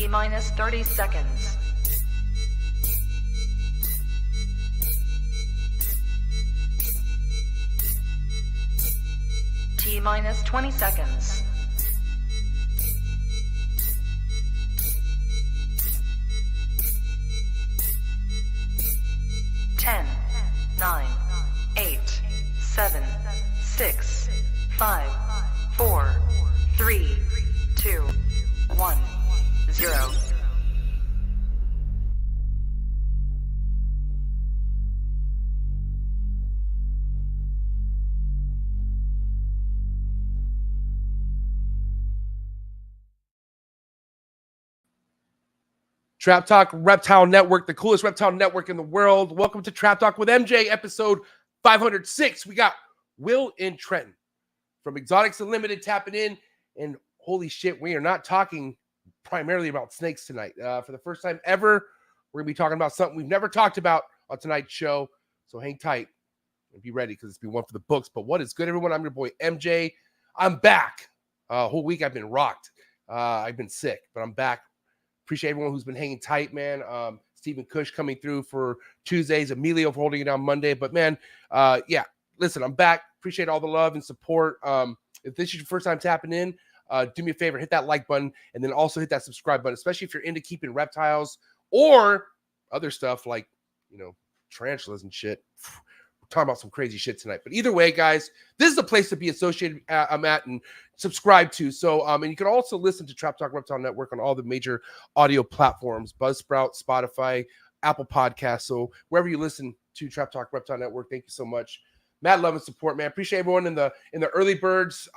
T-minus 30 seconds. T-minus 20 seconds. 10, 9, 8, 7, 6, 5, 4, 3, 2, 1, 0. Trap Talk Reptile Network, the coolest reptile network in the world. Welcome to Trap Talk with MJ, episode 506. We got Will in Trenton from Exotics Unlimited tapping in. And holy shit, we are not talking primarily about snakes tonight. For the first time ever, we're going to be talking about something we've never talked about on tonight's show. So hang tight and be ready because it's been one for the books. But what is good, everyone? I'm your boy MJ. I'm back. Whole week I've been rocked. I've been sick, but I'm back. Appreciate everyone who's been hanging tight, man. Stephen Cush coming through for Tuesdays. Emilio for holding it down Monday. But, man, yeah, listen, I'm back. Appreciate all the love and support. If this is your first time tapping in, do me a favor. Hit that like button and then also hit that subscribe button, especially if you're into keeping reptiles or other stuff like, you know, tarantulas and shit. We're talking about some crazy shit tonight. But either way, guys, this is the place to be associated I'm at and subscribe to. So, and you can also listen to Trap Talk Reptile Network on all the major audio platforms, Buzzsprout, Spotify, Apple Podcasts. So wherever you listen to Trap Talk Reptile Network, thank you so much. Mad love and support, man. Appreciate everyone in the early birds.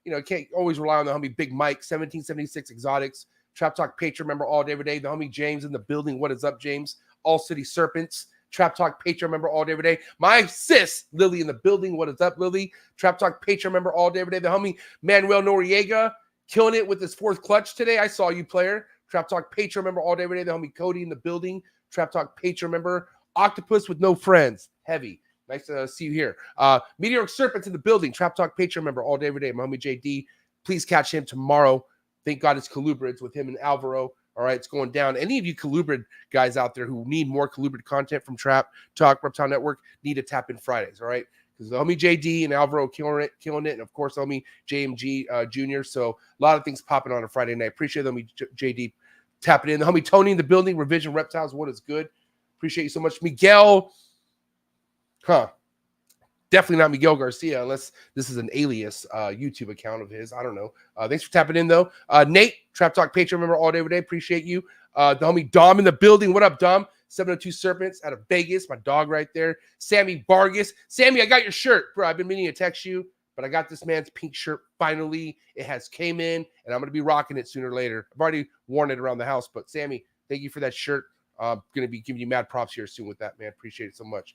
You know, can't always rely on the homie Big Mike, 1776 Exotics, Trap Talk Patreon member all day, every day. The homie James in the building. What is up, James? All City Serpents. Trap Talk Patreon member all day, every day. My sis, Lily, in the building. What is up, Lily? Trap Talk Patreon member all day, every day. The homie Manuel Noriega killing it with his fourth clutch today. I saw you, player. Trap Talk Patreon member all day, every day. The homie Cody in the building. Trap Talk Patreon member. Octopus with no friends. Heavy. Nice to see you here. Meteoric Serpents in the building. Trap Talk Patreon member all day, every day. My homie JD. Please catch him tomorrow. Thank God it's Colubrids with him and Alvaro. All right, it's going down. Any of you Colubrid guys out there who need more Colubrid content from Trap Talk Reptile Network need to tap in Fridays, all right? Because the homie JD and Alvaro killing it, and of course, the homie JMG Jr. So a lot of things popping on a Friday night. Appreciate the homie JD tapping in. The homie Tony in the building, Revision Reptiles, what is good? Appreciate you so much. Miguel, definitely not Miguel Garcia, unless this is an alias YouTube account of his. I don't know. Thanks for tapping in, though. Nate, Trap Talk Patreon member all day, every day. Appreciate you. The homie Dom in the building. What up, Dom? 702 Serpents out of Vegas. My dog right there. Sammy Vargas. Sammy, I got your shirt. Bro, I've been meaning to text you, but I got this man's pink shirt finally. It has came in, and I'm going to be rocking it sooner or later. I've already worn it around the house, but Sammy, thank you for that shirt. I'm going to be giving you mad props here soon with that, man. Appreciate it so much.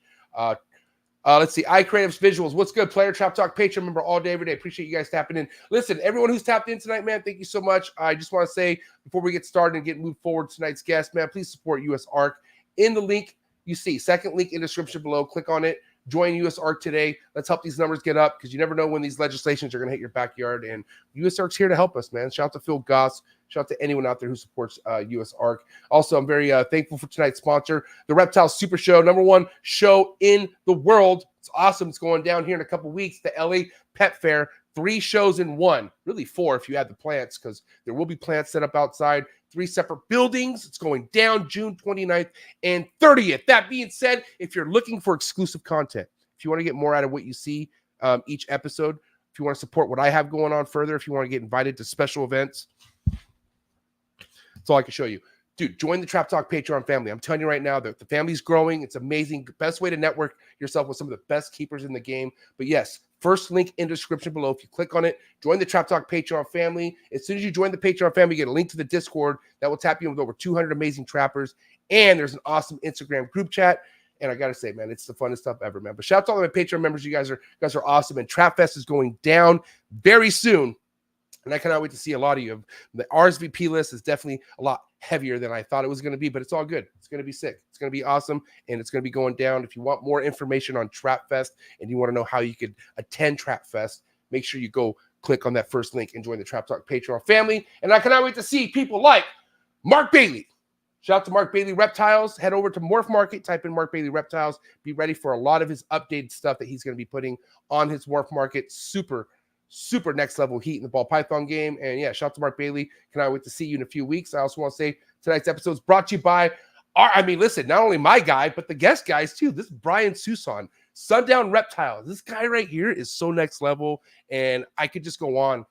Let's see. iCreatives Visuals. What's good, player? Trap Talk Patreon member all day, every day. Appreciate you guys tapping in. Listen, everyone who's tapped in tonight, man, thank you so much. I just want to say, before we get started and get moved forward to tonight's guest, man, please support US ARC in the link you see. Second link in the description below. Click on it. Join US ARC today. Let's help these numbers get up because you never know when these legislations are going to hit your backyard. And US ARC's here to help us, man. Shout out to Phil Goss. Shout out to anyone out there who supports US ARC. Also, I'm very thankful for tonight's sponsor, the Reptile Super Show, #1 show in the world. It's awesome. It's going down here in a couple weeks. The LA Pet Fair, 3 shows in one. Really 4 if you add the plants, because there will be plants set up outside. 3 separate buildings. It's going down June 29th and 30th. That being said, if you're looking for exclusive content, if you want to get more out of what you see each episode, if you want to support what I have going on further, if you want to get invited to special events, that's all I can show you. Dude, join the Trap Talk Patreon family. I'm telling you right now that the family's growing. It's amazing. Best way to network yourself with some of the best keepers in the game. But yes, first link in the description below. If you click on it, join the Trap Talk Patreon family. As soon as you join the Patreon family, you get a link to the Discord that will tap you in with over 200 amazing trappers. And there's an awesome Instagram group chat. And I got to say, man, it's the funnest stuff ever, man. But shout out to all my Patreon members. You guys are awesome. And Trap Fest is going down very soon. And I cannot wait to see a lot of you. The RSVP list is definitely a lot heavier than I thought it was going to be, but it's all good. It's going to be sick. It's going to be awesome, and it's going to be going down. If you want more information on Trap Fest and you want to know how you could attend Trap Fest, make sure you go click on that first link and join the Trap Talk Patreon family. And I cannot wait to see people like Mark Bailey. Shout out to Mark Bailey Reptiles. Head over to MORPH Market, type in Mark Bailey Reptiles. Be ready for a lot of his updated stuff that he's going to be putting on his MORPH Market. Super next level heat in the ball python game. And yeah, shout out to Mark Bailey. Cannot wait to see you in a few weeks. I also want to say tonight's episode is brought to you by listen, not only my guy, but the guest guys too. This is Brian Susan, SUNDOWN Reptiles. This guy right here is so next level. And I could just go on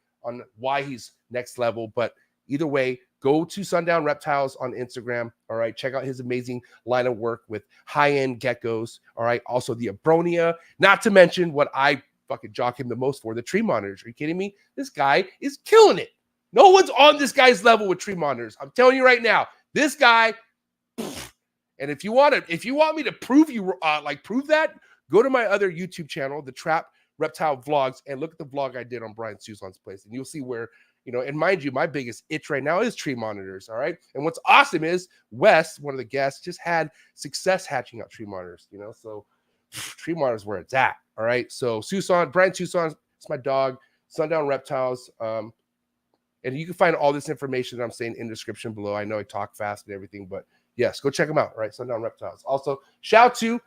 why he's next level. But either way, go to SUNDOWN Reptiles on Instagram. All right. Check out his amazing line of work with high-end geckos. All right. Also the Abronia, not to mention what I fucking jock him the most for, the tree monitors. Are you kidding me? This guy is killing it. No one's on this guy's level with tree monitors. I'm telling you right now, this guy. And if you want me to prove that, go to my other YouTube channel, the Trap Reptile Vlogs, and look at the vlog I did on Brian Susan's place, and you'll see where, and mind you, my biggest itch right now is tree monitors. All right. And what's awesome is Wes, one of the guests, just had success hatching out tree monitors, so tree monitors where it's at. All right. So Brian Susan, it's my dog, SUNDOWN Reptiles. And you can find all this information that I'm saying in the description below. I know I talk fast and everything, but yes, go check them out. All right. SUNDOWN Reptiles. Also, shout out to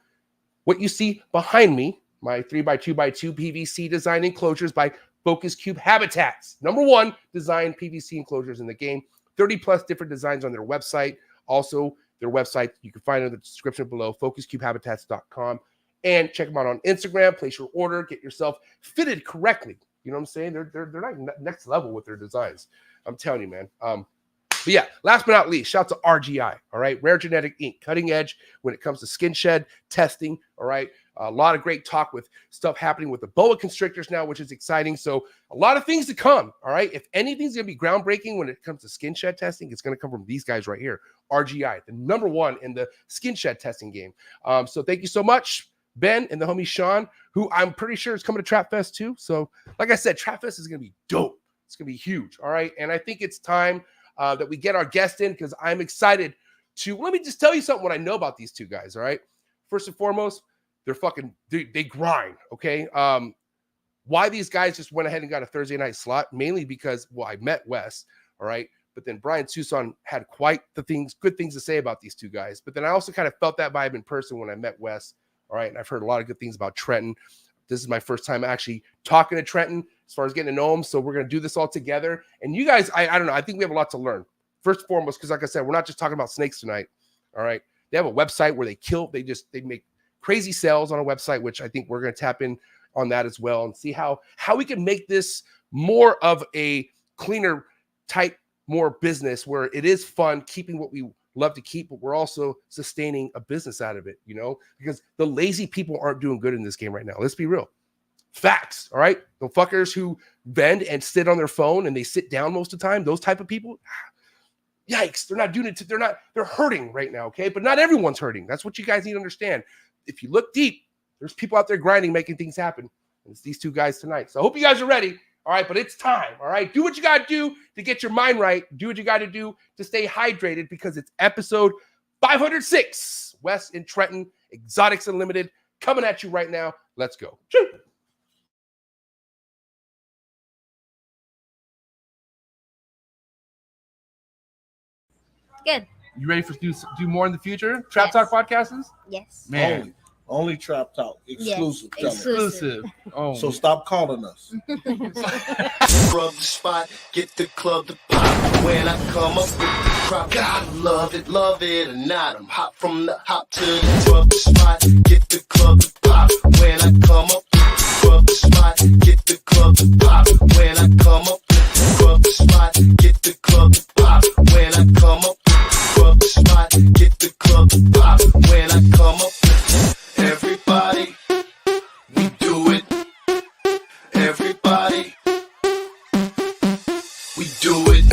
what you see behind me, my 3x2x2 PVC design enclosures by Focus Cube Habitats. #1 design PVC enclosures in the game. 30 plus different designs on their website. Also, their website, you can find it in the description below, focuscubehabitats.com. And check them out on Instagram. Place your order. Get yourself fitted correctly. You know what I'm saying? They're not next level with their designs. I'm telling you, man. But yeah, last but not least, shout out to RGI. All right, Rare Genetic Ink, cutting edge when it comes to skin shed testing. All right, a lot of great talk with stuff happening with the boa constrictors now, which is exciting. So a lot of things to come. All right, if anything's gonna be groundbreaking when it comes to skin shed testing, it's gonna come from these guys right here, RGI, the #1 in the skin shed testing game. So thank you so much, Ben and the homie Sean, who I'm pretty sure is coming to Trap Fest too. So like I said, Trap Fest is gonna be dope. It's gonna be huge. All right, and I think it's time that we get our guest in, because I'm excited to, let me just tell you something, what I know about these two guys. All right. First and foremost, they grind. Okay. Why these guys just went ahead and got a Thursday night slot, mainly because, I met Wes. All right. But then Brian Susan had quite good things to say about these two guys. But then I also kind of felt that vibe in person when I met Wes. All right. And I've heard a lot of good things about Trenton. This is my first time actually talking to Trenton as far as getting to know him. So we're going to do this all together. And you guys, I don't know. I think we have a lot to learn. First and foremost, because like I said, we're not just talking about snakes tonight. All right. They have a website where they make crazy sales on a website, which I think we're going to tap in on that as well and see how we can make this more of a cleaner type, more business where it is fun, keeping what we love to keep, but we're also sustaining a business out of it, because the lazy people aren't doing good in this game right now. Let's be real. Facts. All right. The fuckers who vend and sit on their phone and they sit down most of the time, those type of people, yikes, they're not doing it. They're hurting right now. Okay. But not everyone's hurting. That's what you guys need to understand. If you look deep, there's people out there grinding, making things happen. And it's these two guys tonight. So I hope you guys are ready. All right. But it's time. All right. Do what you got to do to get your mind right. Do what you got to do to stay hydrated, because it's episode 506. Wes and Trenton, Exotics Unlimited, coming at you right now. Let's go. Good. You ready for do more in the future? Trap Talk podcasts? Yes. Man. Only Trap Talk. Exclusive. Yes. Exclusive. Oh. So stop calling us. Rub the spot, get the club to pop. When I come up with the crop, God love it or not. I'm hot from the hop to the rub the spot, get the club to pop. When I come up with the rub the spot, get the club to pop. When I come up with the rub the spot, get the club to pop. When I come up with the rub the spot, get the club to pop. When I come up with everybody, we do it. Everybody, we do it.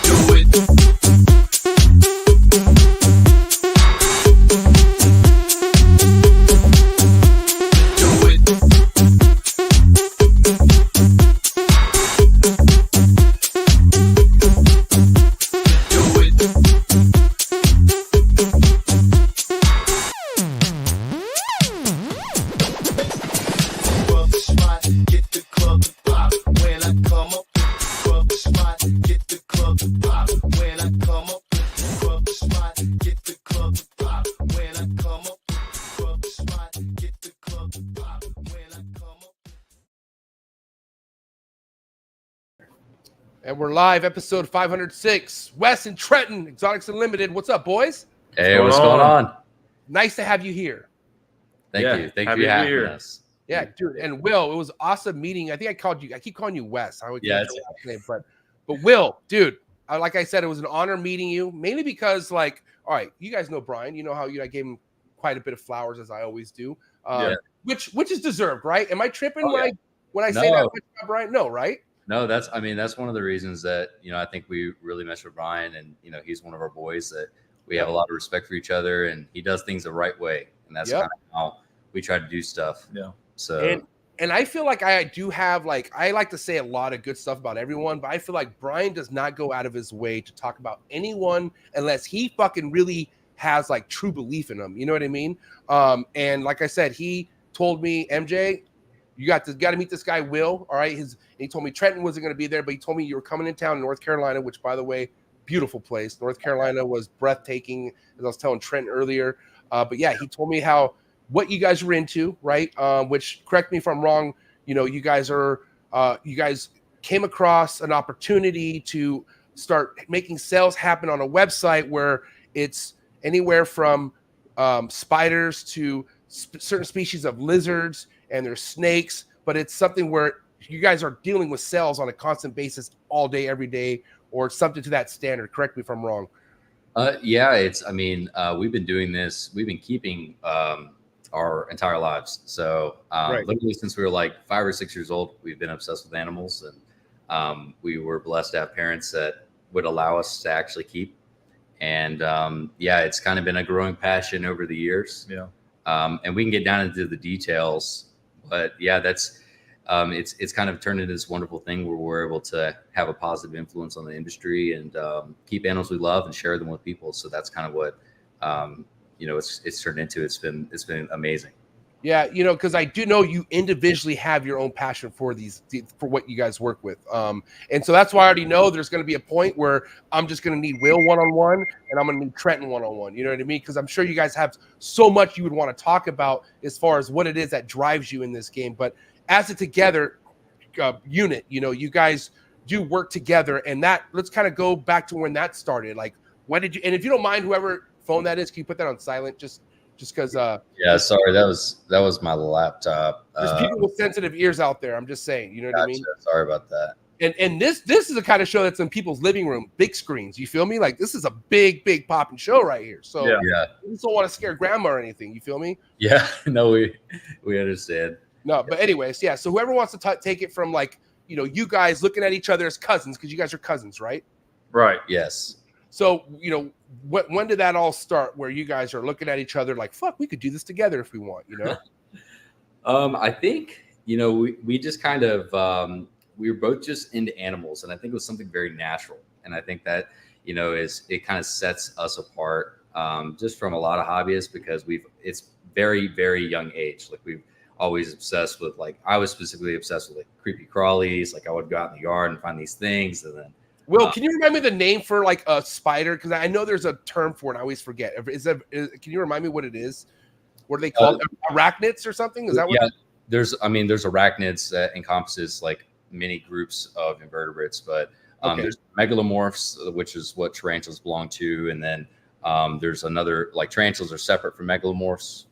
Do it. And we're live, episode 506. Wes and Trenton, Exotics Unlimited. What's up, boys? Hey, what's going on? Nice to have you here. Thank you. Thank you for having us. Yeah, dude. And Will, it was awesome meeting. I think I keep calling you Wes. I would it's name, but Will, dude, like I said, it was an honor meeting you, mainly because, like, all right, you guys know Brian. You know how I gave him quite a bit of flowers, as I always do. Which is deserved, right? Am I tripping when I say that about Brian? No, right? No, that's one of the reasons that, I think we really mess with Brian, and, he's one of our boys that we have a lot of respect for each other, and he does things the right way. And that's kind of how we try to do stuff. Yeah. So, and I feel like I do have, like, I like to say a lot of good stuff about everyone, but I feel like Brian does not go out of his way to talk about anyone unless he fucking really has, like, true belief in them. You know what I mean? And like I said, he told me, MJ, you got to meet this guy, Will. All right. He told me Trenton wasn't going to be there, but he told me you were coming in town in North Carolina, which, by the way, beautiful place. North Carolina was breathtaking, as I was telling Trent earlier. But yeah, he told me what you guys were into, right? Which, correct me if I'm wrong, you guys came across an opportunity to start making sales happen on a website where it's anywhere from spiders to certain species of lizards, and there's snakes, but it's something where you guys are dealing with sales on a constant basis all day, every day, or something to that standard. Correct me if I'm wrong. We've been doing this. We've been keeping our entire lives. So literally since we were like 5 or 6 years old, we've been obsessed with animals, and we were blessed to have parents that would allow us to actually keep. And it's kind of been a growing passion over the years. Yeah. And we can get down into the details, but that's it's kind of turned into this wonderful thing where we're able to have a positive influence on the industry and keep animals we love and share them with people. So that's kind of what it's turned into. It's been amazing. Yeah, because I do know you individually have your own passion for what you guys work with. And so that's why I already know there's going to be a point where I'm just going to need Will one-on-one, and I'm going to need Trenton one-on-one. You know what I mean? Because I'm sure you guys have so much you would want to talk about as far as what it is that drives you in this game. But as a together unit, you guys do work together, and let's kind of go back to when that started. Like, when did you? And if you don't mind, whoever phone that is, can you put that on silent? Just because sorry, that was my laptop. There's people with sensitive ears out there. I'm just saying, you know what I mean? Sorry about that. And this is the kind of show that's in people's living room, big screens. You feel me? Like, this is a big popping show right here. So we just don't want to scare grandma or anything. You feel me? Yeah, no, we understand. No, but anyways, yeah. So whoever wants to take it from, like, you guys looking at each other as cousins, because you guys are cousins, right? Right. Yes. So, when did that all start, where you guys are looking at each other like, fuck, we could do this together if we want, I think, we just kind of, we were both just into animals, and I think it was something very natural. And I think that, it kind of sets us apart just from a lot of hobbyists, because it's very, very young age. Like, we've always obsessed with, like, I was specifically obsessed with, like, creepy crawlies. Like, I would go out in the yard and find these things, and then Will, can you remind me the name for, like, a spider? Because I know there's a term for it. I always forget. Can you remind me what it is? What are they called? Arachnids or something? Is that what? Yeah, there's arachnids that encompasses, like, many groups of invertebrates, but there's megalomorphs, which is what tarantulas belong to, and then there's another, like, tarantulas are separate from megalomorphs.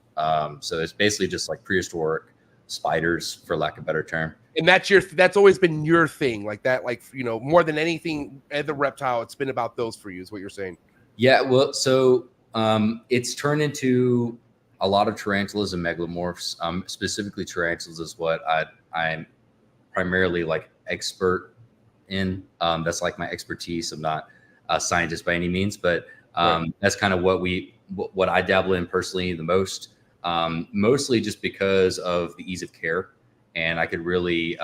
So it's basically just like prehistoric spiders, for lack of a better term. And that's always been your thing, like that, like, more than anything at the reptile, it's been about those for you, is what you're saying. Yeah, well, so it's turned into a lot of tarantulas and megalomorphs. Specifically, tarantulas is what I'm primarily, like, expert in. That's, like, my expertise. I'm not a scientist by any means, but that's kind of what I dabble in personally the most. Mostly just because of the ease of care. And I could really,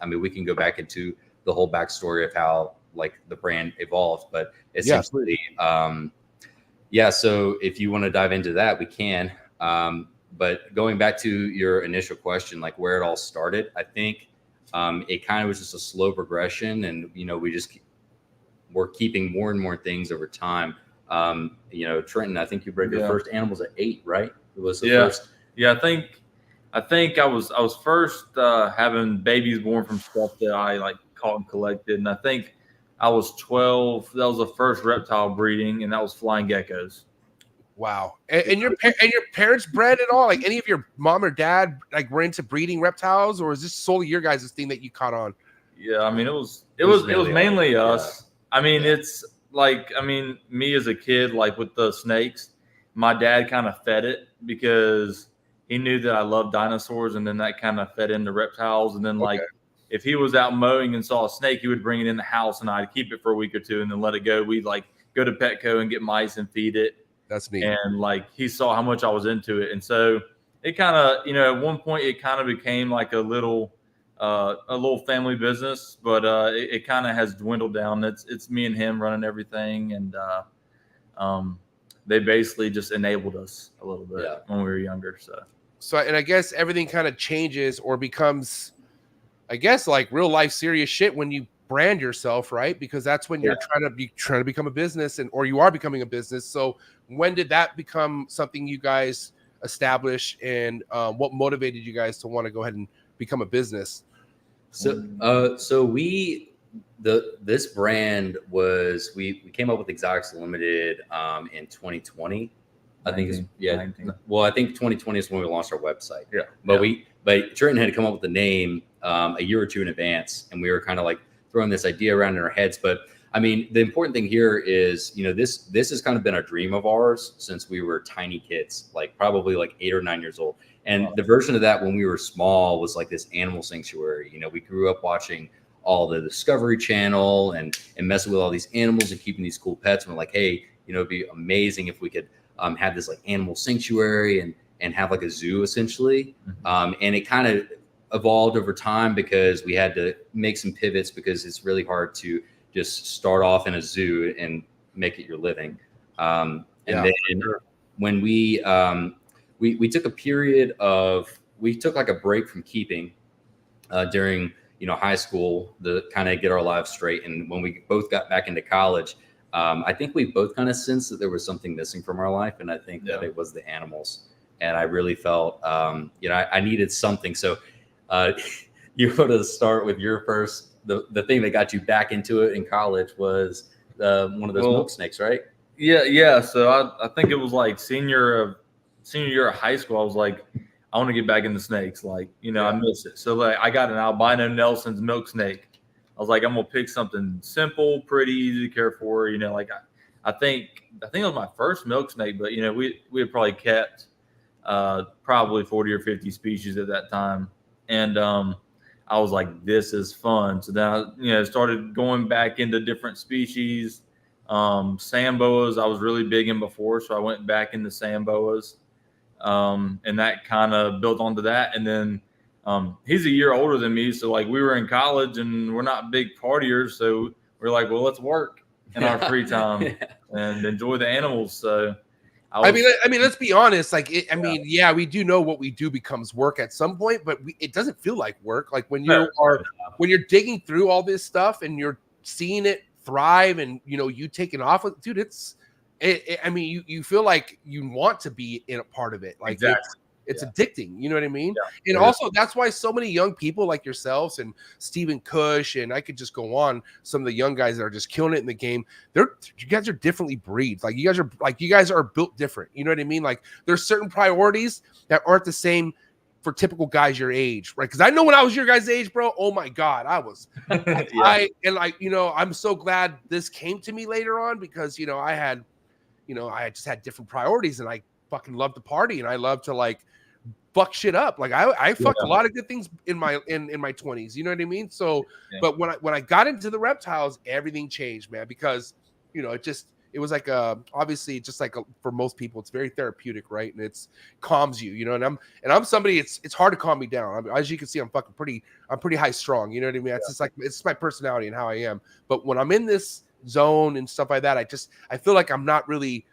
we can go back into the whole backstory of how, like, the brand evolved, but essentially, so if you want to dive into that, we can. But going back to your initial question, like, where it all started, I think it kind of was just a slow progression, and we're keeping more and more things over time. Trenton, I think you bred your first animals at 8, right? It was the first. Yeah, I think I was first having babies born from stuff that I, like, caught and collected, and I think I was 12. That was the first reptile breeding, and that was flying geckos. Wow. And your parents bred at all? Like any of your mom or dad like were into breeding reptiles, or is this solely your guys' thing that you caught on? Yeah, I mean it was mainly us. I mean, it's like, I mean, me as a kid, like with the snakes, my dad kind of fed it because he knew that I loved dinosaurs, and then that kind of fed into reptiles. And then like if he was out mowing and saw a snake, he would bring it in the house, and I'd keep it for a week or two and then let it go. We'd like go to Petco and get mice and feed it. That's neat. And like he saw how much I was into it, and so it kind of, you know, at one point it kind of became like a little family business, but it kind of has dwindled down. It's me and him running everything, and they basically just enabled us a little bit when we were younger. So and I guess everything kind of changes or becomes, I guess, like real life serious shit when you brand yourself, right? Because that's when you're trying to become a business, or you are becoming a business. So when did that become something you guys established, and what motivated you guys to want to go ahead and become a business? So this brand was, we came up with Exotics Limited in 2020. I think it's 19. Well, I think 2020 is when we launched our website. Yeah. But Trenton had come up with the name a year or two in advance, and we were kind of like throwing this idea around in our heads. But I mean, the important thing here is, you know, this has kind of been a dream of ours since we were tiny kids, like probably like 8 or 9 years old. And the version of that when we were small was like this animal sanctuary. You know, we grew up watching all the Discovery Channel and messing with all these animals and keeping these cool pets. And we're like, hey, you know, it'd be amazing if we could have this like animal sanctuary and have like a zoo essentially. And it kind of evolved over time because we had to make some pivots, because it's really hard to just start off in a zoo and make it your living. And then when we took a period of, we took like a break from keeping during, you know, high school to kind of get our lives straight. And when we both got back into college, I think we both kind of sensed that there was something missing from our life. And I think that it was the animals. And I really felt, you know, I needed something. So you were to start with your first, the thing that got you back into it in college was one of those milk snakes, right? Yeah. So I think it was like senior year of high school. I was like, I want to get back into snakes. Like, you know, I miss it. So like I got an albino Nelson's milk snake. I was like, I'm gonna pick something simple, pretty easy to care for. You know, like I think it was my first milk snake, but you know, we had probably kept probably 40 or 50 species at that time. And I was like, this is fun. So then I, you know, started going back into different species. Sand boas I was really big in before, so I went back into sand boas. And that kind of built onto that. And then he's a year older than me, so like we were in college and we're not big partiers, so we're like, well, let's work in our free time and enjoy the animals. So I mean, let's be honest. Like, we do know what we do becomes work at some point, but it doesn't feel like work. Like when you're digging through all this stuff and you're seeing it thrive, and you know, you taking off, dude. I mean, you feel like you want to be in a part of it. Like it's addicting. You know what I mean? Yeah. And also that's why so many young people like yourselves and Stephen Cush, and I could just go on, some of the young guys that are just killing it in the game. You guys are differently breeds. Like you guys are built different. You know what I mean? Like there's certain priorities that aren't the same for typical guys your age, right? Because I know when I was your guys' age, bro, oh my God, I was. I'm so glad this came to me later on, because I just had different priorities, and I fucking love to party, and I love to like fuck shit up. Like I fucked a lot of good things in my 20s. You know what I mean? So, but when I got into the reptiles, everything changed, man, because it was like obviously just like for most people, it's very therapeutic, right? And it's calms you, and I'm somebody, it's hard to calm me down. As you can see, I'm pretty high strong. You know what I mean? It's just like, it's my personality and how I am. But when I'm in this zone and stuff like that, I feel like I'm not really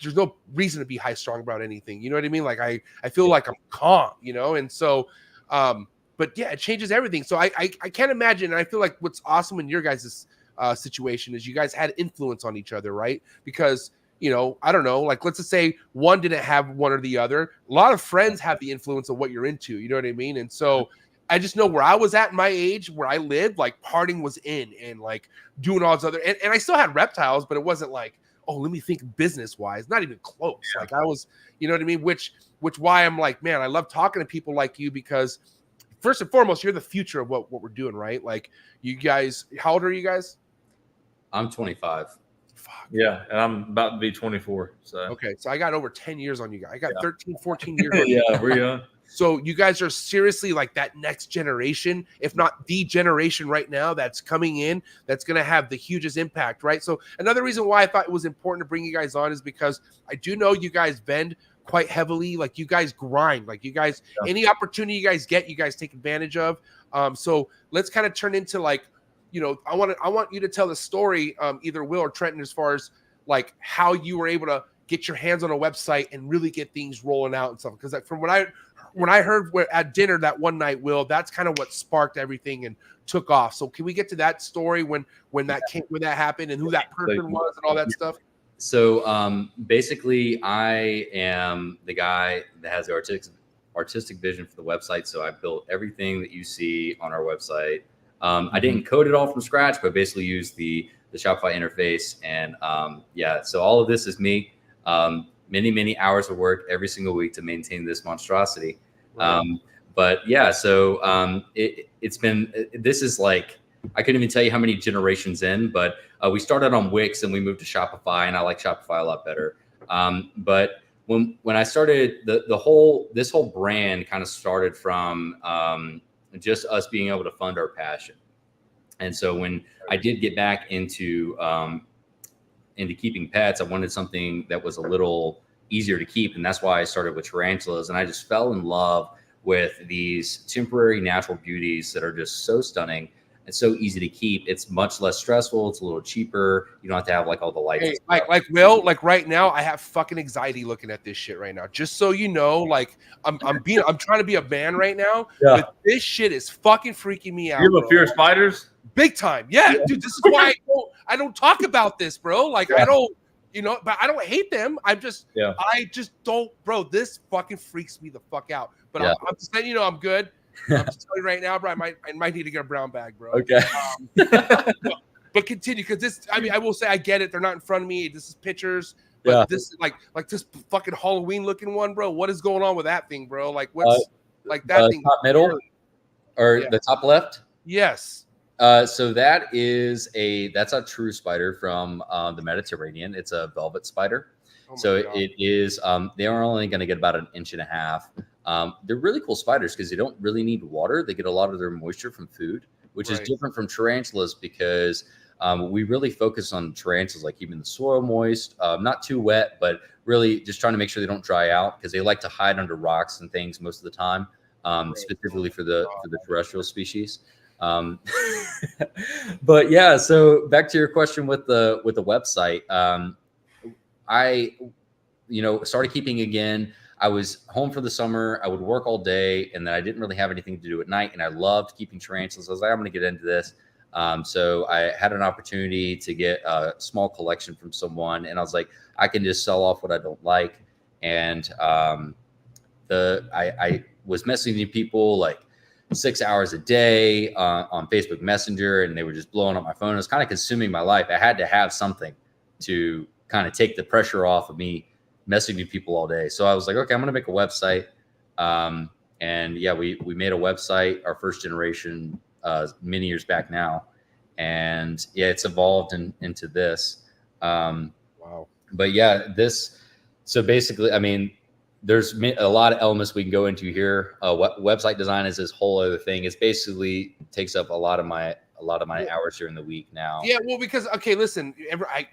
there's no reason to be high strong about anything. You know what I mean? Like I feel like I'm calm, and so, but yeah, it changes everything. So I can't imagine. And I feel like what's awesome in your guys' situation is you guys had influence on each other, right? Because, I don't know, like let's just say one didn't have one or the other. A lot of friends have the influence of what you're into. You know what I mean? And so I just know where I was at in my age, where I lived, like partying was in and like doing all this other, and I still had reptiles, but it wasn't like, oh, let me think business wise, not even close. Yeah. Like I was, you know what I mean? Which why I'm like, man, I love talking to people like you, because first and foremost, you're the future of what we're doing, right? Like you guys, how old are you guys? I'm 25. Fuck. Yeah, and I'm about to be 24. So okay, so I got over 10 years on you guys. I got 13, 14 years on yeah, we're young. So you guys are seriously like that next generation, if not the generation right now that's coming in, that's going to have the hugest impact, right? So another reason why I thought it was important to bring you guys on is because I do know you guys bend quite heavily. Like you guys grind, like you guys, any opportunity you guys get, you guys take advantage of. So let's kind of turn into like, you know, I want you to tell the story, either Will or Trenton, as far as like how you were able to get your hands on a website and really get things rolling out and stuff. Because from when I heard at dinner that one night, Will, that's kind of what sparked everything and took off. So can we get to that story when that happened and who that person was and all that stuff? So basically, I am the guy that has the artistic vision for the website. So I built everything that you see on our website. I didn't code it all from scratch, but basically used the Shopify interface. And so all of this is me. Many hours of work every single week to maintain this monstrosity. Right. It's been, this is like, I couldn't even tell you how many generations in, but we started on Wix and we moved to Shopify, and I like Shopify a lot better. But when I started, this whole brand kind of started from just us being able to fund our passion. And so when I did get back into keeping pets, I wanted something that was a little easier to keep. And that's why I started with tarantulas. And I just fell in love with these temporary natural beauties that are just so stunning and so easy to keep. It's much less stressful. It's a little cheaper. You don't have to have like all the lights. Hey, like Will, like right now, I have fucking anxiety looking at this shit right now. Just so you know, like I'm trying to be a man right now. Yeah. But this shit is fucking freaking me out. You have a fear of spiders? Big time. Yeah, dude, this is why I don't talk about this, bro. Like I don't, but I don't hate them. I just don't, bro. This fucking freaks me the fuck out. But I'm just letting you know I'm good. I'm just telling you right now, bro. I might need to get a brown bag, bro. Okay. But continue, because this. I mean, I will say I get it. They're not in front of me. This is pictures. But this is like this fucking Halloween looking one, bro. What is going on with that thing, bro? Like what's like that thing? Top middle or the top left? Yes. So that's a true spider from the Mediterranean. It's a velvet spider. So God. It is, they are only going to get about 1.5 inches. They're really cool spiders because they don't really need water. They get a lot of their moisture from food, which is different from tarantulas because we really focus on tarantulas, like keeping the soil moist, not too wet, but really just trying to make sure they don't dry out because they like to hide under rocks and things most of the time, specifically for the terrestrial species. But yeah, so back to your question with the website, I started keeping again. I was home for the summer. I would work all day and then I didn't really have anything to do at night. And I loved keeping tarantulas. I was like, I'm going to get into this. So I had an opportunity to get a small collection from someone and I was like, I can just sell off what I don't like. And I was messaging people like 6 hours a day on Facebook Messenger, and they were just blowing up my phone. It was kind of consuming my life. I had to have something to kind of take the pressure off of me messaging people all day. So I was like, okay, I'm going to make a website. And yeah, we made a website, our first generation, many years back now. And yeah, it's evolved into this. Wow. But yeah, so basically, I mean, there's a lot of elements we can go into here. Website design is this whole other thing. It's basically takes up a lot of my hours during the week now. Yeah, well, because okay, listen,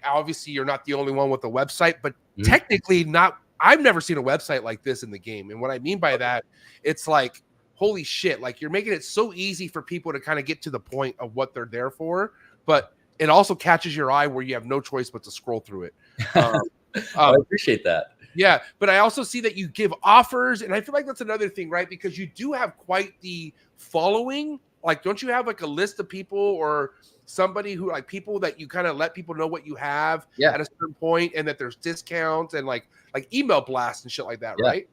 obviously you're not the only one with a website, but technically not. I've never seen a website like this in the game, and what I mean by that, it's like holy shit, like you're making it so easy for people to kind of get to the point of what they're there for, but it also catches your eye where you have no choice but to scroll through it. I appreciate that. Yeah, but I also see that you give offers, and I feel like that's another thing, right? Because you do have quite the following. Like, don't you have like a list of people or somebody who like people that you kind of let people know what you have at a certain point, and that there's discounts and like email blasts and shit like that, right?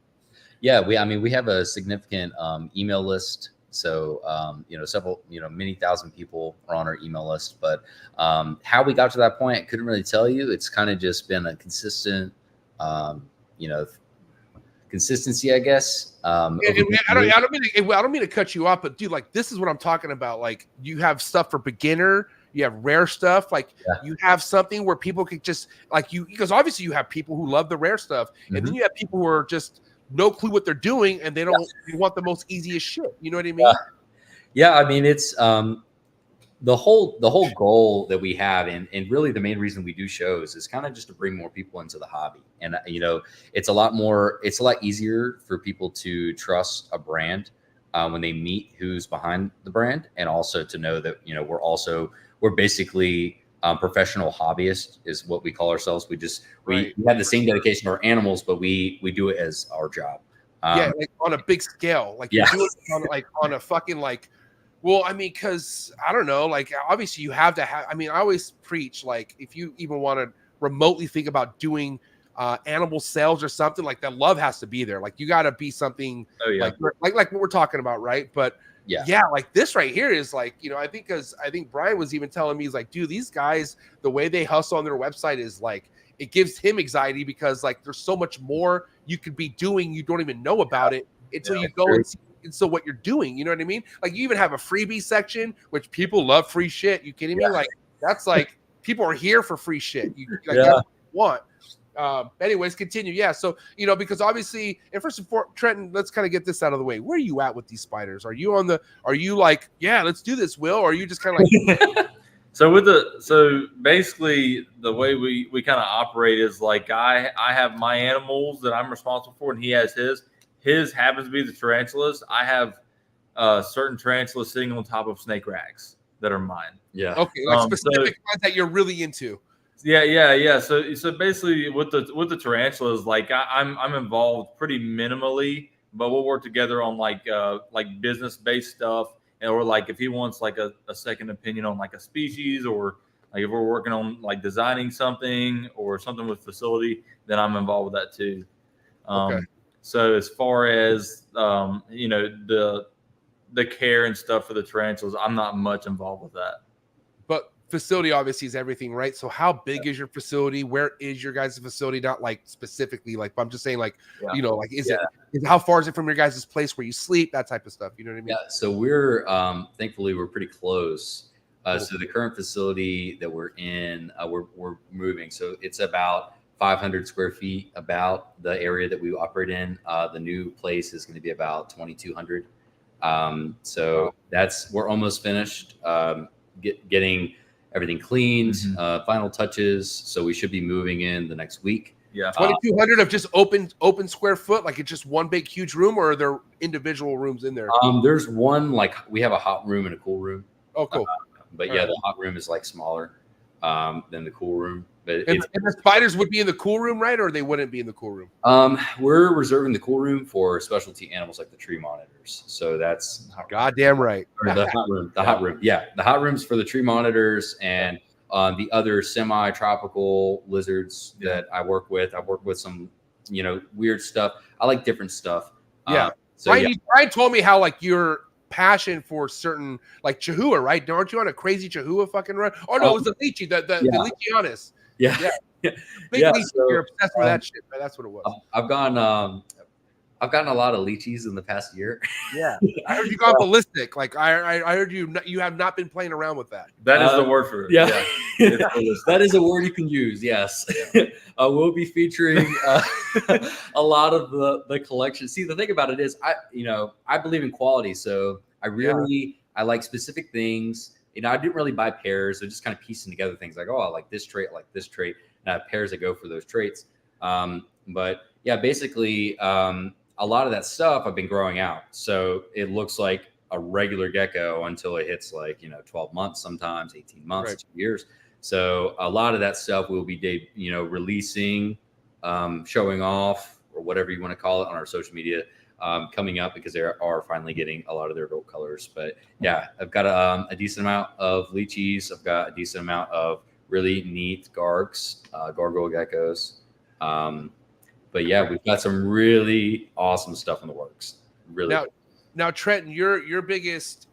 Yeah, we have a significant email list So, several, many thousand people are on our email list. But how we got to that point, I couldn't really tell you. It's kind of just been a consistent, consistency, I guess. I don't mean to cut you off, but dude, like, this is what I'm talking about. Like, you have stuff for beginner, you have rare stuff. Like, you have something where people could just because obviously you have people who love the rare stuff, and then you have people who are just no clue what they're doing, and they want the most easiest shit. You know what I mean? Yeah. I mean, it's the whole goal that we have, and really the main reason we do shows is kind of just to bring more people into the hobby. And it's a lot easier for people to trust a brand when they meet who's behind the brand, and also to know that we're basically professional hobbyists is what we call ourselves. We have the same dedication to our animals, but we do it as our job. Like on a big scale, like you do it on a fucking well, I mean, because I don't know, like, obviously you have to have, I mean, I always preach, like, if you even want to remotely think about doing animal sales or something, like, that love has to be there. Like, you got to be something like what we're talking about, right? But like this right here is like, I think Brian was even telling me, he's like, dude, these guys, the way they hustle on their website is like, it gives him anxiety because like there's so much more you could be doing, you don't even know about it until you go and see. And so what you're doing, you know what I mean? Like, you even have a freebie section, which people love free shit. You kidding me? Like, that's like, people are here for free shit. That's what you want. Anyways, continue. Yeah. So, because obviously, and first and foremost, Trenton, let's kind of get this out of the way. Where are you at with these spiders? Are you like, yeah, let's do this, Will? Or are you just kind of like, So basically the way we kind of operate is like, I have my animals that I'm responsible for, and he has his. His happens to be the tarantulas. I have certain tarantulas sitting on top of snake rags that are mine. Yeah. Okay, like specific ones that you're really into. Yeah. So basically with the tarantulas, like I'm involved pretty minimally, but we'll work together on like business based stuff, or like if he wants like a second opinion on like a species, or like if we're working on like designing something or something with facility, then I'm involved with that too. Okay. So as far as the care and stuff for the tarantulas, I'm not much involved with that. But facility obviously is everything, right? So how big is your facility? Where is your guys' facility? Not like specifically, like, but I'm just saying, like, like, is it how far is it from your guys' place where you sleep? That type of stuff. You know what I mean? Yeah. So we're thankfully we're pretty close. So the current facility that we're in, we're moving. So it's about 500 square feet, about the area that we operate in. The new place is going to be about 2,200. So we're almost finished getting everything cleaned, final touches. So we should be moving in the next week. Yeah. 2,200 of just open square foot, like it's just one big huge room, or are there individual rooms in there? There's one, like, we have a hot room and a cool room. Oh, cool. But the hot room is like smaller than the cool room. But and the spiders would be in the cool room, right? Or they wouldn't be in the cool room? We're reserving the cool room for specialty animals like the tree monitors. So that's goddamn right. The hot room. The hot room. Yeah. The hot room's for the tree monitors and the other semi-tropical lizards that I work with. I work with some, weird stuff. I like different stuff. Yeah. Brian told me how like your passion for certain, like Chihuahua, right? Aren't you on a crazy Chihuahua fucking run? Oh no, it was the Lychee, the Lycheanus. Yeah. Big Lychee, you're obsessed with that shit, man. That's what it was. I've gotten a lot of lychees in the past year. Yeah. I heard you gone ballistic. Like I heard you have not been playing around with that. That is the word for it. Yeah. That is a word you can use. Yes. We'll be featuring a lot of the collection. See, the thing about it is I believe in quality. So I like specific things. I didn't really buy pairs. So just kind of piecing together things like, oh, I like this trait, I like this trait, and I have pairs that go for those traits. But yeah, basically, a lot of that stuff I've been growing out. So it looks like a regular gecko until it hits like, 12 months, sometimes 18 months, 2 years. So a lot of that stuff we'll be, releasing, showing off, or whatever you want to call it, on our social media coming up, because they are finally getting a lot of their adult colors. But yeah, I've got a decent amount of lychees. I've got a decent amount of really neat gargoyle geckos. But yeah, we've got some really awesome stuff in the works. Really. Now, Trenton, your biggest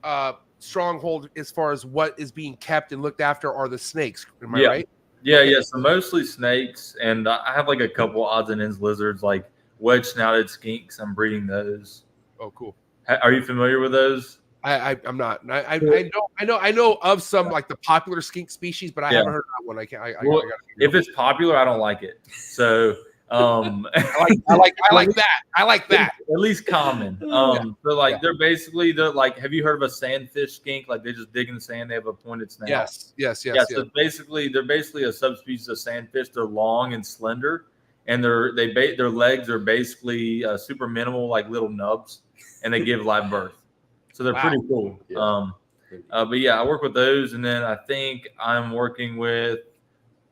stronghold as far as what is being kept and looked after are the snakes. Am I right? Yeah, Okay. yeah. So mostly snakes, and I have like a couple odds and ends lizards, like wedge-snouted skinks. I'm breeding those. Oh, cool. Are you familiar with those? I'm not. I know of some like the popular skink species, but I haven't heard that one. I can't. Well, if it's popular, I don't like it. So I like that. I like that. At least common. So like they're like, have you heard of a sandfish skink? Like they just dig in the sand. They have a pointed snout. Yes. So they're basically a subspecies of sandfish. They're long and slender, and their legs are basically super minimal, like little nubs, and they give live birth. So they're pretty cool. Yeah. But yeah, I work with those, and then I think I'm working with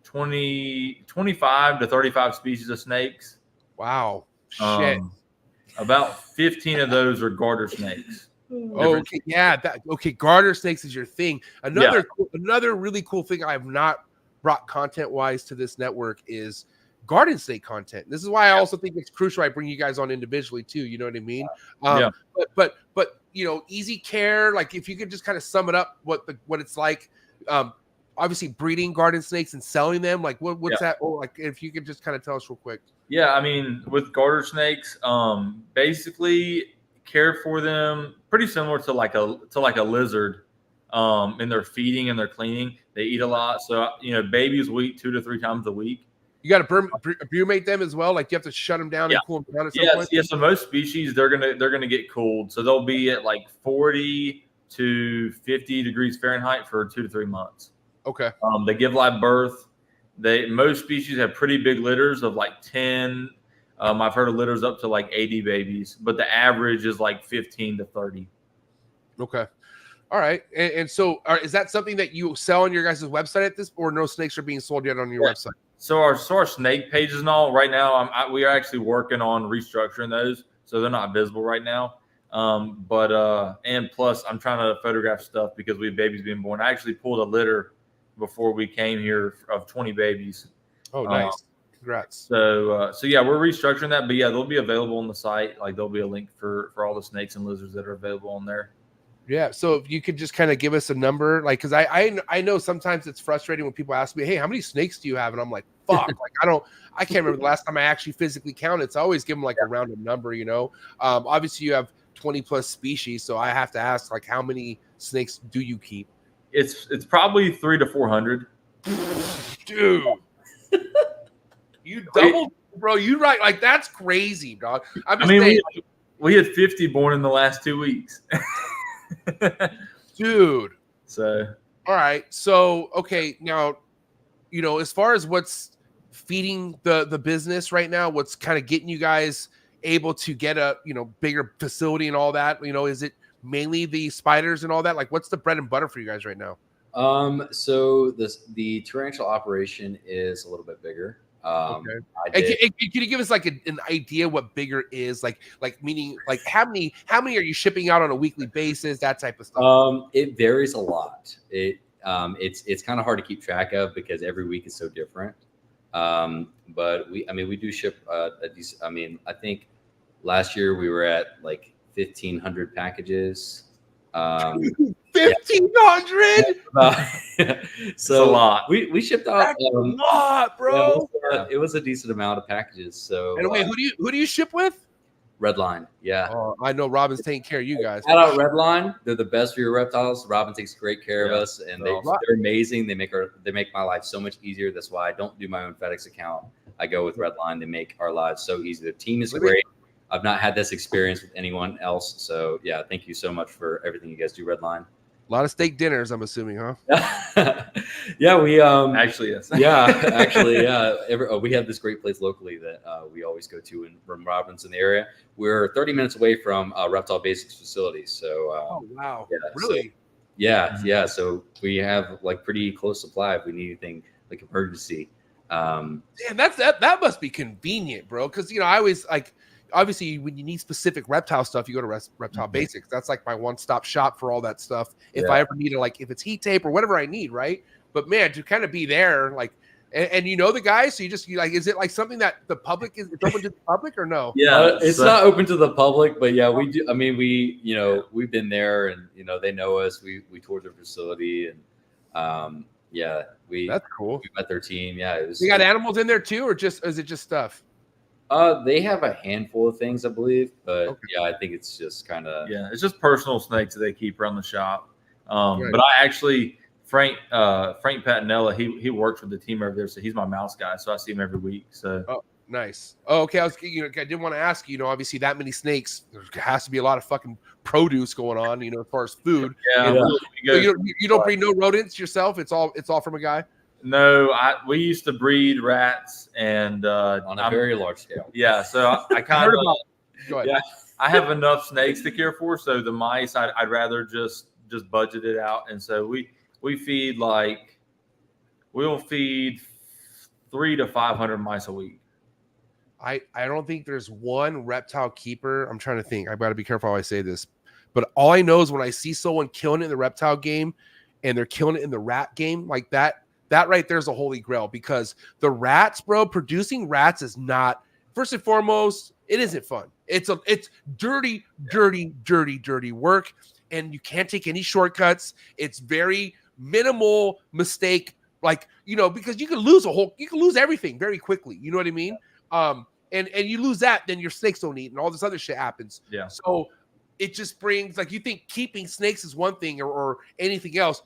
25 to 35 species of snakes. Wow. Shit. About 15 of those are garter snakes. Okay. Yeah. Garter snakes is your thing. Another really cool thing I've not brought content wise to this network is garden snake content. This is why I also think it's crucial I bring you guys on individually too. You know what I mean? But you know, easy care. Like if you could just kind of sum it up, what it's like. Obviously breeding garden snakes and selling them. Like what's that? Oh, like if you could just kind of tell us real quick. Yeah, I mean, with garter snakes, basically care for them pretty similar to like a lizard. In their feeding and their cleaning, they eat a lot. So babies will eat 2 to 3 times a week. You got to brumate them as well. Like you have to shut them down and cool them down at some point. Yeah. So most species they're gonna get cooled. So they'll be at like 40 to 50 degrees Fahrenheit for 2 to 3 months. Okay. They give live birth. Most species have pretty big litters of like 10. I've heard of litters up to like 80 babies, but the average is like 15 to 30. Okay. All right. And so is that something that you sell on your guys' website at this, or no snakes are being sold yet on your website? So our snake pages and all right now, we are actually working on restructuring those, so they're not visible right now. And plus I'm trying to photograph stuff because we have babies being born. I actually pulled a litter before we came here of 20 babies. Oh, nice. Congrats. So yeah, we're restructuring that, but yeah, they'll be available on the site. Like there'll be a link for all the snakes and lizards that are available on there. Yeah. So if you could just kind of give us a number, like, cause I know sometimes it's frustrating when people ask me, hey, how many snakes do you have? And I'm like, fuck, like, I can't remember the last time I actually physically counted. So I always give them like a rounded number, obviously you have 20 plus species. So I have to ask, like, how many snakes do you keep? It's probably 300 to 400. Dude, you doubled, bro. You right. Like, that's crazy, dog. We had 50 born in the last 2 weeks. Dude. So all right. So okay, now as far as what's feeding the business right now, what's kind of getting you guys able to get a bigger facility and all that, is it mainly the spiders and all that? Like what's the bread and butter for you guys right now? So the tarantula operation is a little bit bigger. Okay. Can you give us like an idea what bigger is, like meaning like how many are you shipping out on a weekly basis, that type of stuff? It varies a lot. It's kind of hard to keep track of because every week is so different. But we do ship a decent. I think last year we were at like 1,500 packages. 1,500. So a lot. We shipped out a lot, bro. It was a decent amount of packages. So and wait, who do you ship with? Redline, yeah. Oh, I know Robin's taking care of you guys. Shout out Redline. They're the best for your reptiles. Robin takes great care of us, and they're amazing. They make my life so much easier. That's why I don't do my own FedEx account. I go with Redline. They make our lives so easy. Their team is great. I've not had this experience with anyone else. So yeah, thank you so much for everything you guys do, Redline. A lot of steak dinners, I'm assuming, huh? Yeah, we actually, yes. Yeah, actually, yeah. We have this great place locally that we always go to from Robin's in the area. We're 30 minutes away from Reptile Basics facility. So oh wow, yeah, really? So, yeah. So we have like pretty close supply if we need anything like emergency. Damn, that must be convenient, bro. Because I always like. Obviously, when you need specific reptile stuff, you go to Reptile Basics. That's like my one-stop shop for all that stuff. If I ever need if it's heat tape or whatever I need, right? But man, to kind of be there, like And you know the guy, so you like, is it like something that the public is it's open to the public or no? Yeah, It's not open to the public, but yeah, we do. I mean, we've been there, and they know us. We toured their facility, and That's cool. We met their team. Yeah, it was. You got animals in there too, or is it just stuff? They have a handful of things, I believe, but Okay. yeah, I think it's just kind of it's just personal snakes that they keep around the shop. Right. But I actually Frank Patinella, he works with the team over there, so he's my mouse guy. So I see him every week. So Nice. Oh, okay. I didn't want to ask you. Obviously that many snakes, there has to be a lot of fucking produce going on. As far as food. So you don't breed no rodents yourself. It's all from a guy. No, we used to breed rats and on a very large scale. Yeah, so I kind of Go ahead. yeah, I have enough snakes to care for. So the mice, I'd rather just budget it out, and so we feed we'll feed 300 to 500 mice a week. I don't think there's one reptile keeper. I'm trying to think. I've got to be careful how I say this, but all I know is when I see someone killing it in the reptile game and they're killing it in the rat game like that right there's a holy grail, because the rats, bro, producing rats is not, first and foremost, it isn't fun. It's dirty work, and you can't take any shortcuts. It's very minimal mistake, because you can lose everything very quickly. You know what I mean? And you lose that, then your snakes don't eat, and all this other shit happens. Yeah. So it just brings, you think keeping snakes is one thing or anything else.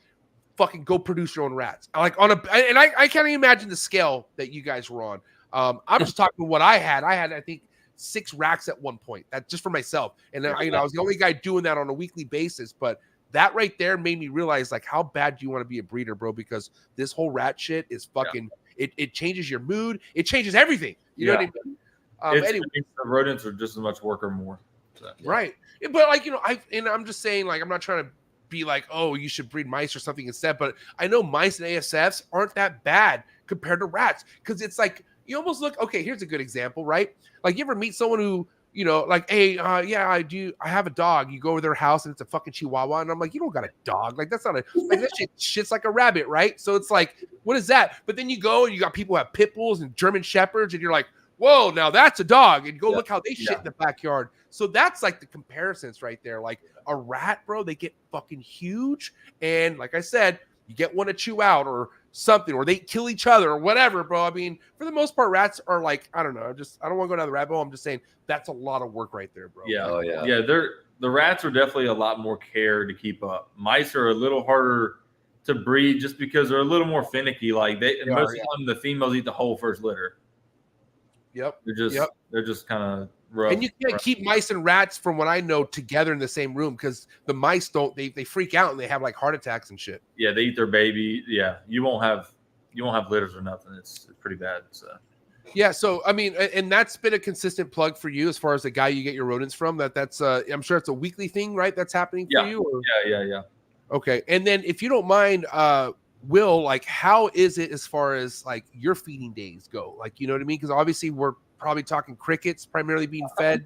Fucking go produce your own rats. I can't even imagine the scale that you guys were on. I'm just talking what I had. I think 6 racks at one point. That just for myself. And I was the only guy doing that on a weekly basis. But that right there made me realize how bad do you want to be a breeder, bro? Because this whole rat shit is fucking. It changes your mood. It changes everything. You know what I mean? Anyway, the rodents are just as much work or more. So. Right. But I'm just saying, I'm not trying to be oh, you should breed mice or something instead. But I know mice and ASFs aren't that bad compared to rats, because it's you almost look, okay, here's a good example, right? You ever meet someone who, hey, I have a dog. You go over their house and it's a fucking Chihuahua. And I'm you don't got a dog. That's not that shit's like a rabbit, right? So it's what is that? But then you go and you got people who have pit bulls and German Shepherds, and you're whoa, now that's a dog. And go look how they shit in the backyard. So that's the comparisons right there. A rat, bro, they get fucking huge. And like I said, you get one to chew out or something, or they kill each other or whatever, bro. I mean, for the most part, rats are I don't know. I don't want to go down the rabbit hole. I'm just saying that's a lot of work right there, bro. Yeah. Oh, yeah. Yeah. The rats are definitely a lot more care to keep up. Mice are a little harder to breed just because they're a little more finicky. Most of the time the females eat the whole first litter. Yep. They're just kind of rough. And you can't keep mice and rats, from what I know, together in the same room, because the mice they freak out and they have heart attacks and shit. Yeah, they eat their baby. Yeah, you won't have litters or nothing. It's pretty bad. So yeah, so I mean, and that's been a consistent plug for you as far as the guy you get your rodents from. That's I'm sure it's a weekly thing, right? That's happening for you. Or? Yeah. Okay, and then if you don't mind, Will, how is it as far as your feeding days go? You know what I mean? Because obviously we're probably talking crickets primarily being fed.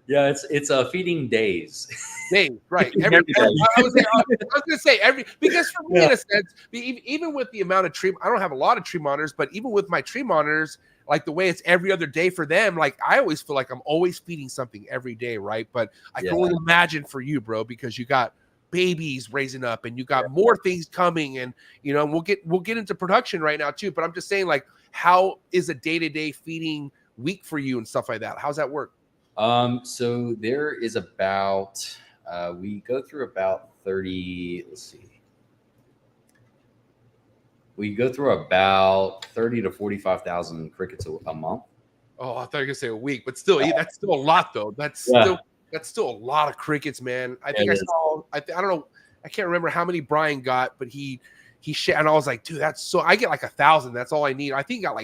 Yeah, it's feeding days. Days, right? Every day. I was gonna say every, because for me, in a sense, even with the amount of tree, I don't have a lot of tree monitors, but even with my tree monitors, the way it's every other day for them, I always feel I'm always feeding something every day, right? But I can only imagine for you, bro, because you got babies raising up and you got more things coming, and we'll get into production right now too. But I'm just saying, how is a day-to-day feeding week for you and stuff like that? How's that work? So there is about we go through about 30. Let's see. We go through about 30 to 45,000 crickets a month. Oh, I thought you were gonna say a week, but still, that's still a lot, though. That's still a lot of crickets, man. I think I saw. I don't know. I can't remember how many Brian got, but he and I was dude, that's so. I get 1,000. That's all I need. I think he got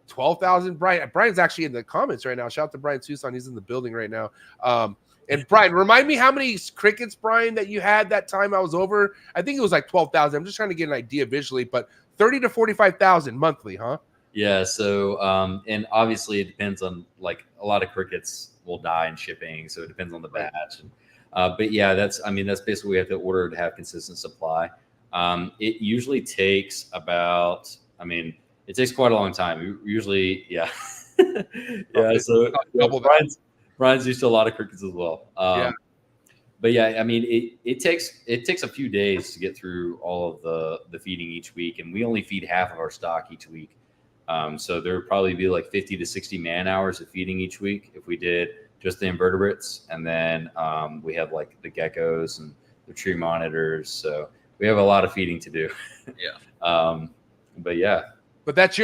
12,000. Brian's actually in the comments right now. Shout out to Brian Tucson. He's in the building right now. And Brian, remind me how many crickets, Brian, that you had that time I was over. I think it was 12,000. I'm just trying to get an idea visually, but 30 to 45,000 monthly, huh? Yeah. So, and obviously it depends on a lot of crickets will die in shipping. So it depends on the batch. And, but yeah, that's basically what we have to order to have consistent supply. It usually takes about, it It takes quite a long time. Usually, yeah. Yeah, so Brian's used to a lot of crickets as well. Yeah. But yeah, I mean, it takes a few days to get through all of the feeding each week, and we only feed half of our stock each week. So there would probably be like 50 to 60 man hours of feeding each week if we did just the invertebrates, and then we have like the geckos and the tree monitors. So we have a lot of feeding to do. Yeah. But yeah. But that's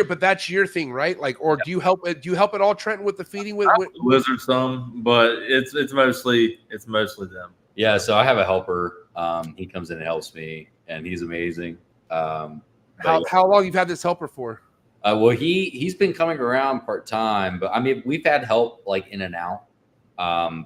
your thing, right? Like, or do you help at all, Trenton, with the feeding with lizards some, but it's mostly them. Yeah, so I have a helper. He comes in and helps me, and he's amazing. How long you've had this helper for? Well, he's been coming around part time, but I mean, we've had help like in and out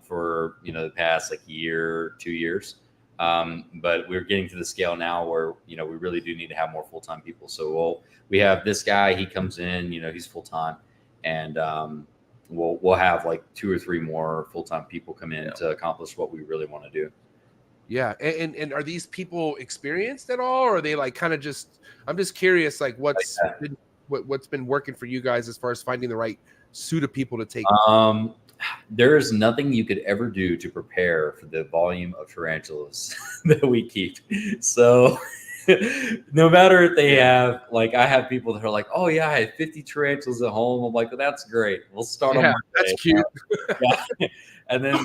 for the past like year, 2 years. But we're getting to the scale now where we really do need to have more full time people. So we have this guy. He comes in, he's full time, and we'll have like 2 or 3 more full time people come in to accomplish what we really want to do. Yeah, and are these people experienced at all, or are they like kind of just? I'm just curious, like what's been working for you guys as far as finding the right suit of people to take. There is nothing you could ever do to prepare for the volume of tarantulas that we keep. So no matter if they have, like, I have people that are like, oh yeah, I had 50 tarantulas at home. I'm like, well, that's great. We'll start on Monday. That's cute. Yeah. And then,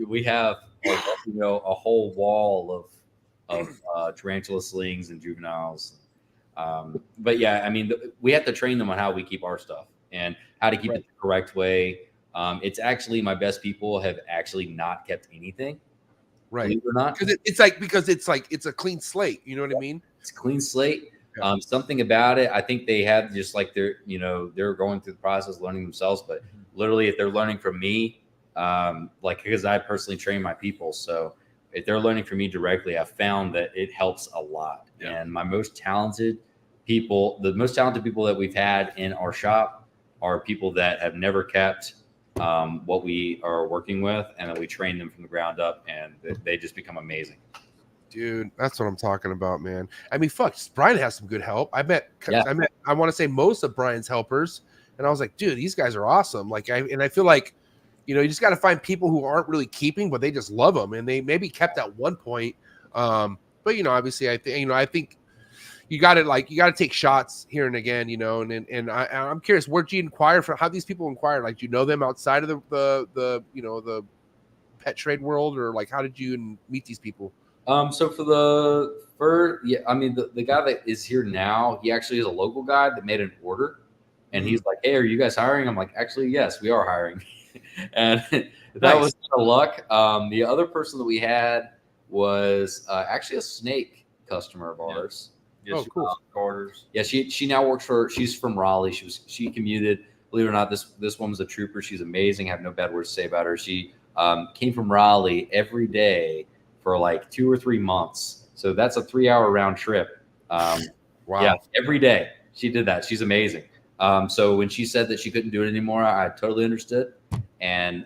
we have like, a whole wall of tarantula slings and juveniles. But yeah, I mean, we have to train them on how we keep our stuff and how to keep it the correct way. It's actually my best people have actually not kept anything, right? Believe it or not, because it's a clean slate. You know what I mean? It's a clean slate. Yeah. Something about it, I think they have just like they're going through the process, learning themselves. But literally, if they're learning from me, because I personally train my people, so if they're learning from me directly, I've found that it helps a lot. Yeah. And the most talented people that we've had in our shop are people that have never kept what we are working with, and then we train them from the ground up, and they just become amazing. Dude, that's what I'm talking about, man. I mean, fuck, Brian has some good help. I want to say most of Brian's helpers, and I was like, dude, these guys are awesome. Like, I feel like, you just got to find people who aren't really keeping, but they just love them, and they maybe kept at one point. But obviously, I think you got to take shots here and again, and I'm curious, where'd you inquire from? How these people inquire? Like, do you know them outside of the pet trade world, or like, how did you meet these people? So the guy that is here now, he actually is a local guy that made an order, and he's like, hey, are you guys hiring? I'm like, actually, yes, we are hiring. And that was kind of luck. The other person that we had was actually a snake customer of ours. Yeah, cool. Orders. Yeah, she now works she's from Raleigh. She commuted. Believe it or not, this woman's a trooper. She's amazing. I have no bad words to say about her. She came from Raleigh every day for like 2 or 3 months. So that's a 3-hour round trip. Wow. Yeah, every day she did that. She's amazing. So when she said that she couldn't do it anymore, I totally understood. And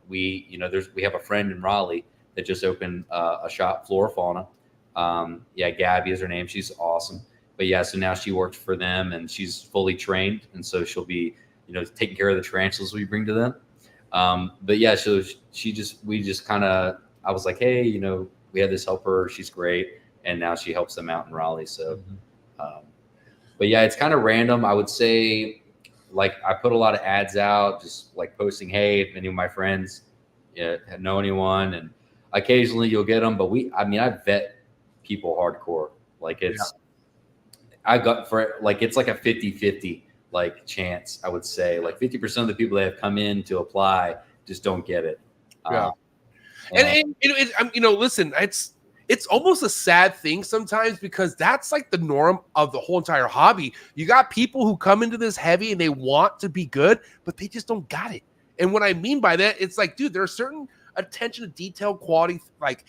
we have a friend in Raleigh that just opened a shop, Flora Fauna. Gabby is her name. She's awesome. But yeah, so now she works for them, and she's fully trained, and so she'll be, taking care of the tarantulas we bring to them. But yeah, so we just kind of, I was like, hey, we had this helper. She's great, and now she helps them out in Raleigh. So, but yeah, it's kind of random. I would say, like, I put a lot of ads out, just like posting, hey, if any of my friends know anyone, and occasionally you'll get them. But I vet people hardcore. Like, it's it's like a 50-50 like chance, I would say. Like 50% of the people that have come in to apply just don't get it. Listen, it's almost a sad thing sometimes, because that's like the norm of the whole entire hobby. You got people who come into this heavy and they want to be good, but they just don't got it. And what I mean by that, it's like, dude, there are certain attention to detail, quality, like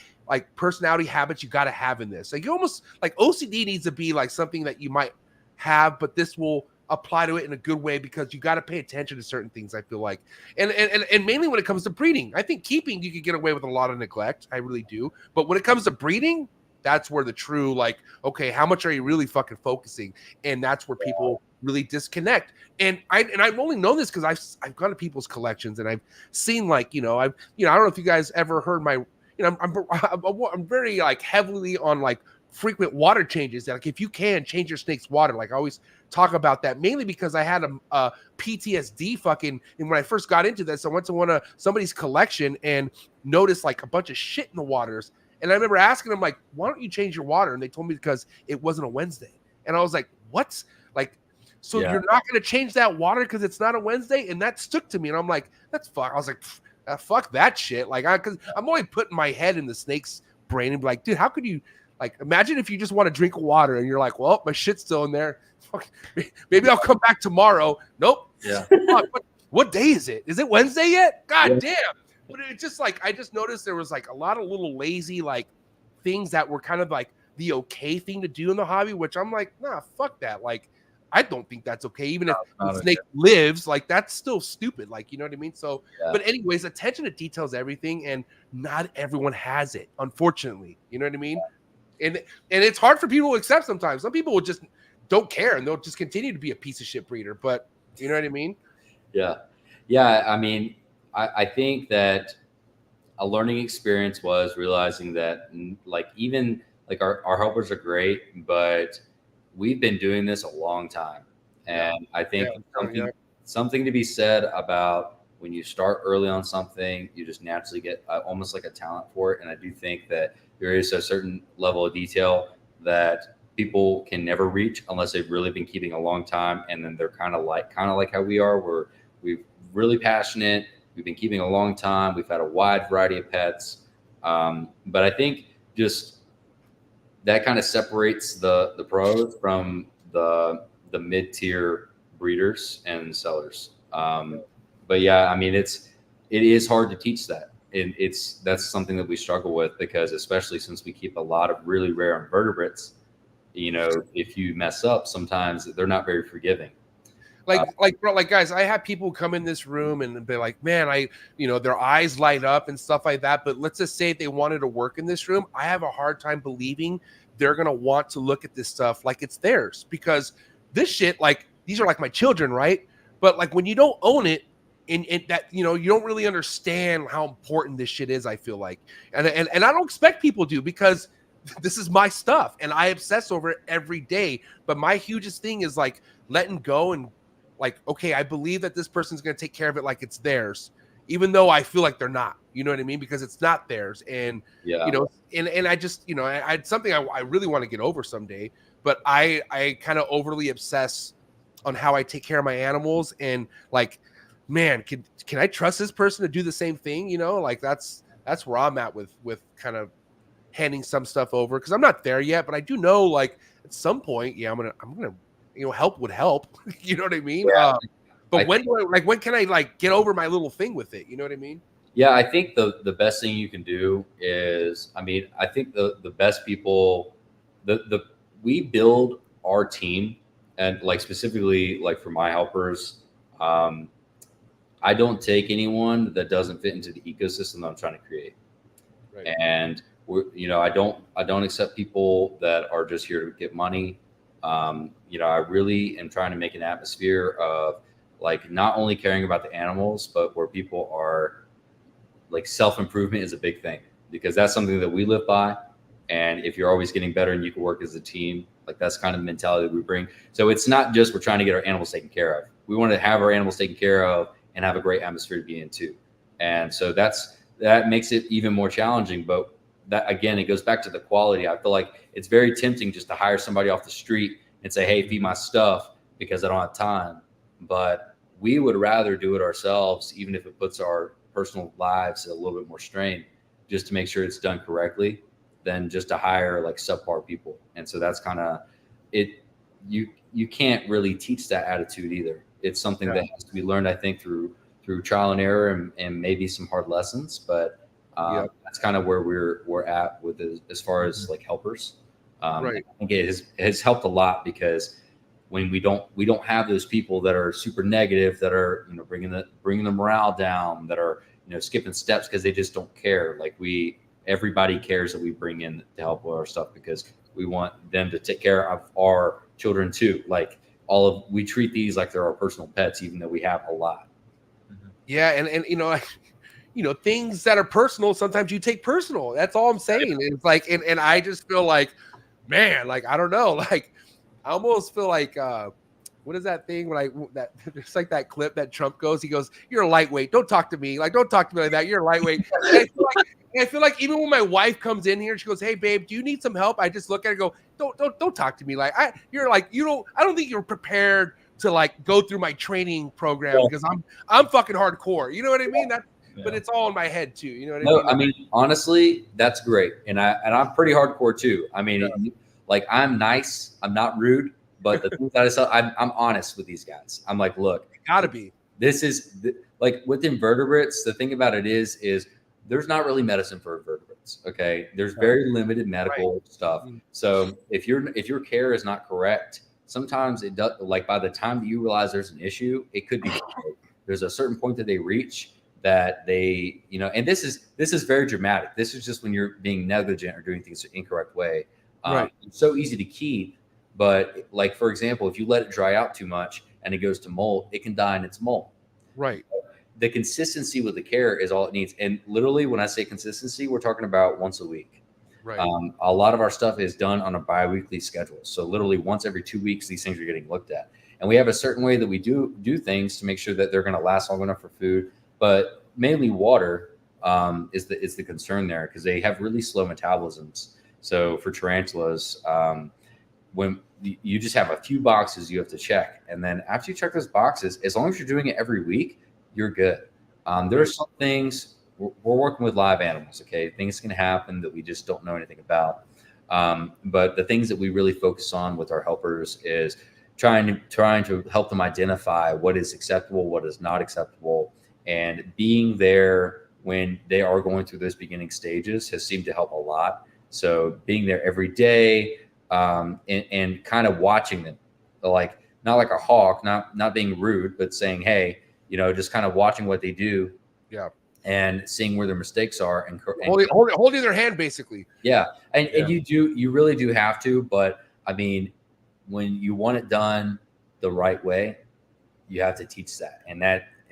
personality habits you got to have in this. Like, you almost, like, OCD needs to be like something that you might have, but this will apply to it in a good way, because you got to pay attention to certain things, I feel like. And mainly when it comes to breeding. I think keeping, you could get away with a lot of neglect. I really do. But when it comes to breeding, that's where the true, like, okay, how much are you really fucking focusing? And that's where people really disconnect. And I've only known this because I've gone to people's collections and I've seen like, I don't know if you guys ever heard my, I'm very like heavily on like frequent water changes. Like if you can change your snake's water, like I always talk about that, mainly because I had a PTSD fucking, and when I first got into this, I went to somebody's collection and noticed like a bunch of shit in the waters. And I remember asking them like, why don't you change your water? And they told me because it wasn't a Wednesday. And I was like, what? Like, so you're not going to change that water because it's not a Wednesday? And that stuck to me. And I'm like, that's fuck. I was like, fuck that shit. Like, because I'm only putting my head in the snake's brain and be like, dude, how could you, like, imagine if you just want to drink water and you're like, well, my shit's still in there. Fuck, maybe I'll come back tomorrow. Nope. Yeah. What day is it? Is it Wednesday yet? God damn. But it's just like, I just noticed there was like a lot of little lazy, like things that were kind of like the okay thing to do in the hobby, which I'm like, nah, fuck that. Like, I don't think that's okay. Even if the snake lives, like that's still stupid. Like, you know what I mean? So, but anyways, attention to detail is everything. And not everyone has it, unfortunately. You know what I mean? And it's hard for people to accept sometimes. Some people will just don't care and they'll just continue to be a piece of shit breeder. But you know what I mean? Yeah. Yeah. I mean, I think that a learning experience was realizing that like, even like our helpers are great, but we've been doing this a long time. And I think something to be said about when you start early on something, you just naturally get almost like a talent for it. And I do think that there is a certain level of detail that people can never reach unless they've really been keeping a long time. And then they're kind of like how we are, where we're really passionate. We've been keeping a long time. We've had a wide variety of pets. But I think just that kind of separates the pros from the mid-tier breeders and sellers. But yeah, I mean, it is hard to teach that. That's something that we struggle with, because especially since we keep a lot of really rare invertebrates, if you mess up, sometimes they're not very forgiving. Like guys, I have people come in this room and be like, man, their eyes light up and stuff like that. But let's just say if they wanted to work in this room, I have a hard time believing they're going to want to look at this stuff like it's theirs, because this shit, like, these are like my children, right? But like when you don't own it, and that, you don't really understand how important this shit is, I feel like. And I don't expect people to, because this is my stuff and I obsess over it every day. But my hugest thing is like letting go and like, okay, I believe that this person's going to take care of it like it's theirs, even though I feel like they're not, you know what I mean? Because it's not theirs. And, and I just, I something I really want to get over someday, but I kind of overly obsess on how I take care of my animals. And like, man, can I trust this person to do the same thing? Like that's where I'm at with kind of handing some stuff over. Cause I'm not there yet, but I do know like at some point, I'm going to, help would help. You know what I mean? Yeah. But when can I like get over my little thing with it? You know what I mean? Yeah, I think the best thing you can do is, I think the best people, we build our team, and like specifically like for my helpers, I don't take anyone that doesn't fit into the ecosystem that I'm trying to create. Right. And I don't accept people that are just here to get money. I really am trying to make an atmosphere of like not only caring about the animals, but where people are like self-improvement is a big thing, because that's something that we live by. And if you're always getting better and you can work as a team, like that's kind of the mentality that we bring. So it's not just we're trying to get our animals taken care of. We want to have our animals taken care of and have a great atmosphere to be in too. And so that makes it even more challenging. But that, again, it goes back to the quality. I feel like it's very tempting just to hire somebody off the street and say, hey, feed my stuff, because I don't have time. But we would rather do it ourselves, even if it puts our personal lives a little bit more strain, just to make sure it's done correctly, than just to hire like subpar people. And so that's kind of it. You can't really teach that attitude either. It's something that has to be learned, I think, through trial and error and maybe some hard lessons. But that's kind of where we're at with as far as like helpers. Right. I think it has helped a lot, because when we don't have those people that are super negative, that are bringing the morale down, that are skipping steps because they just don't care. Like everybody cares that we bring in to help with our stuff, because we want them to take care of our children too. Like we treat these like they're our personal pets, even though we have a lot. Yeah, and things that are personal, sometimes you take personal. That's all I'm saying. It's like, and I just feel like, man, like, I don't know, like, I almost feel like, what is that thing it's like that clip that Trump goes, he goes, "You're a lightweight. Don't talk to me. Like, don't talk to me like that. You're a lightweight." And I feel like even when my wife comes in here, she goes, "Hey babe, do you need some help?" I just look at her and go, don't talk to me. Like, I don't think you're prepared to like go through my training program because I'm fucking hardcore. You know what I mean? But it's all in my head too. You know what I mean? I mean, honestly, that's great. And I'm pretty hardcore too. I mean, like, I'm nice, I'm not rude, but the things that I say, I'm honest with these guys. I'm like, look, You gotta be. this is like with invertebrates. The thing about it is there's not really medicine for invertebrates. Okay. There's very limited medical stuff. So if your care is not correct, sometimes it does, like, by the time that you realize there's an issue, it could be, there's a certain point that they reach that they, and this is very dramatic. This is just when you're being negligent or doing things the incorrect way. It's so easy to keep, but like, for example, if you let it dry out too much and it goes to molt, it can die in its molt. Right. The consistency with the care is all it needs. And literally, when I say consistency, we're talking about once a week. Right. A lot of our stuff is done on a bi-weekly schedule. So literally once every 2 weeks, these things are getting looked at. And we have a certain way that we do things to make sure that they're going to last long enough for food. But mainly water is the concern there, because they have really slow metabolisms. So for tarantulas, when you just have a few boxes you have to check. And then after you check those boxes, as long as you're doing it every week, you're good. There are some things, we're working with live animals, okay? Things can happen that we just don't know anything about. But the things that we really focus on with our helpers is trying to help them identify what is acceptable, what is not acceptable, and being there when they are going through those beginning stages has seemed to help a lot. So being there every day, and kind of watching them, like, not like a hawk, not being rude, but saying, hey, just kind of watching what they do. Yeah. And seeing where their mistakes are and holding their hand, basically. Yeah. And you really do have to, but I mean, when you want it done the right way, you have to teach that.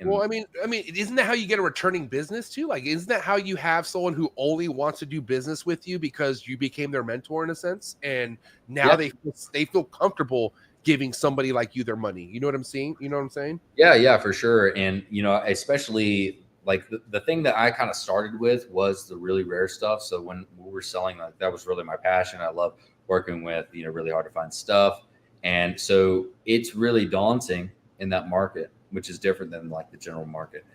Well, I mean, isn't that how you get a returning business too? Like, isn't that how you have someone who only wants to do business with you because you became their mentor in a sense, and now they feel comfortable giving somebody like you their money? You know what I'm saying? Yeah, for sure. And especially like the thing that I kind of started with was the really rare stuff. So when we were selling, like, that was really my passion. I love working with really hard to find stuff, and so it's really daunting in that market, which is different than like the general market,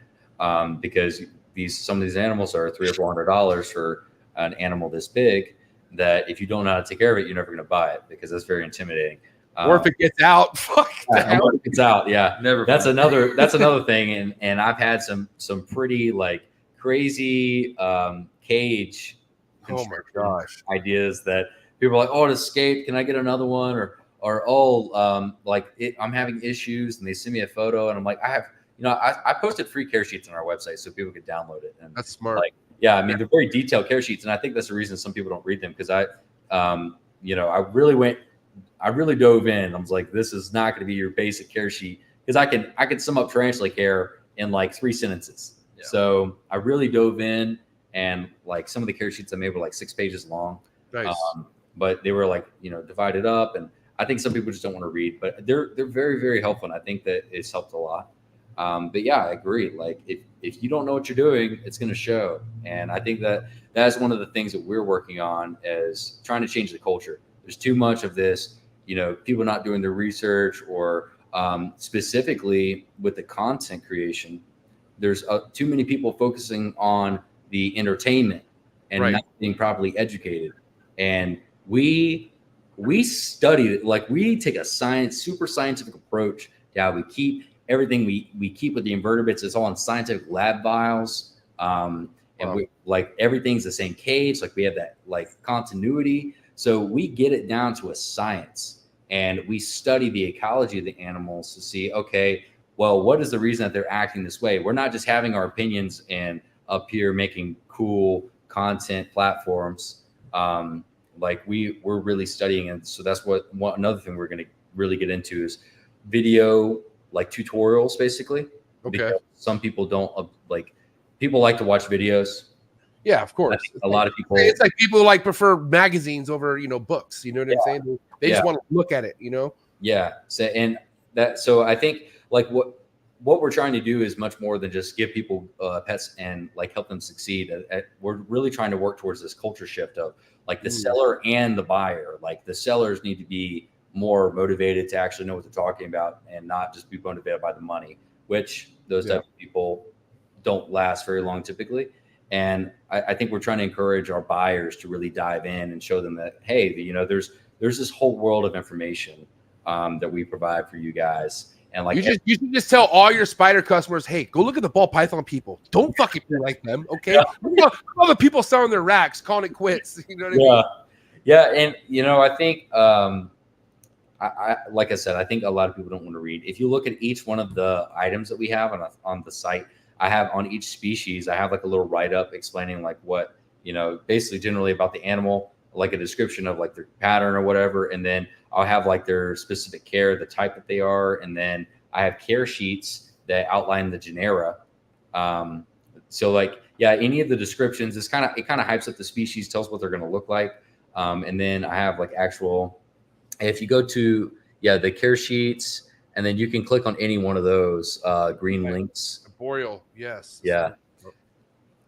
because some of these animals are $300 or $400 for an animal this big, that if you don't know how to take care of it, you're never going to buy it, because that's very intimidating. Or if it gets out, fuck. Or if it gets out, yeah. Never. That's another thing, and I've had some pretty like crazy cage. Oh my gosh! Ideas that people are like, oh, it escaped. Can I get another one? Or I'm having issues, and they send me a photo, and I'm like, I posted free care sheets on our website so people could download it. And that's smart. Like, yeah, I mean, they're very detailed care sheets, and I think that's the reason some people don't read them, because I really dove in. I was like, this is not going to be your basic care sheet, because I can sum up tarantula care in like 3 sentences. Yeah. So I really dove in, and like some of the care sheets I made were like 6 pages long. Nice. But they were like, divided up, and I think some people just don't want to read, but they're very, very helpful. And I think that it's helped a lot. But yeah, I agree. Like, if you don't know what you're doing, it's going to show. And I think that's one of the things that we're working on, is trying to change the culture. There's too much of this, people not doing their research, or specifically with the content creation, there's too many people focusing on the entertainment and not being properly educated. And we study it. Like, we take a super scientific approach to how we keep everything we keep with the invertebrates. It's all in scientific lab vials. We like, everything's the same cage. Like, we have that like continuity. So we get it down to a science, and we study the ecology of the animals to see, okay, well, what is the reason that they're acting this way? We're not just having our opinions and up here making cool content platforms. Like, we're really studying. And so that's what another thing we're going to really get into is video like tutorials basically. Okay. Because some people don't people like to watch videos. Yeah, of course. A lot of people. It's like people like prefer magazines over, books. You know what I'm saying? They just Yeah. want to look at it. Yeah. So I think like what we're trying to do is much more than just give people pets and like help them succeed. We're really trying to work towards this culture shift of like the seller and the buyer. Like the sellers need to be more motivated to actually know what they're talking about and not just be motivated by the money, which those type of people don't last very long typically. And I think we're trying to encourage our buyers to really dive in and show them that, hey, there's this whole world of information that we provide for you guys. And like you should just tell all your spider customers, hey, go look at the ball python people. Don't fucking be like them, okay? All the people selling their racks, calling it quits. You know what I mean? Yeah, and I think I like I said, I think a lot of people don't want to read. If you look at each one of the items that we have on the site, I have on each species, I have like a little write-up explaining like what, basically generally about the animal, like a description of like their pattern or whatever. And then I'll have like their specific care, the type that they are. And then I have care sheets that outline the genera. So like, any of the descriptions, it kind of hypes up the species, tells what they're going to look like. And then I have like actual, if you go to, the care sheets, and then you can click on any one of those green links. Boreal, yes. Yeah.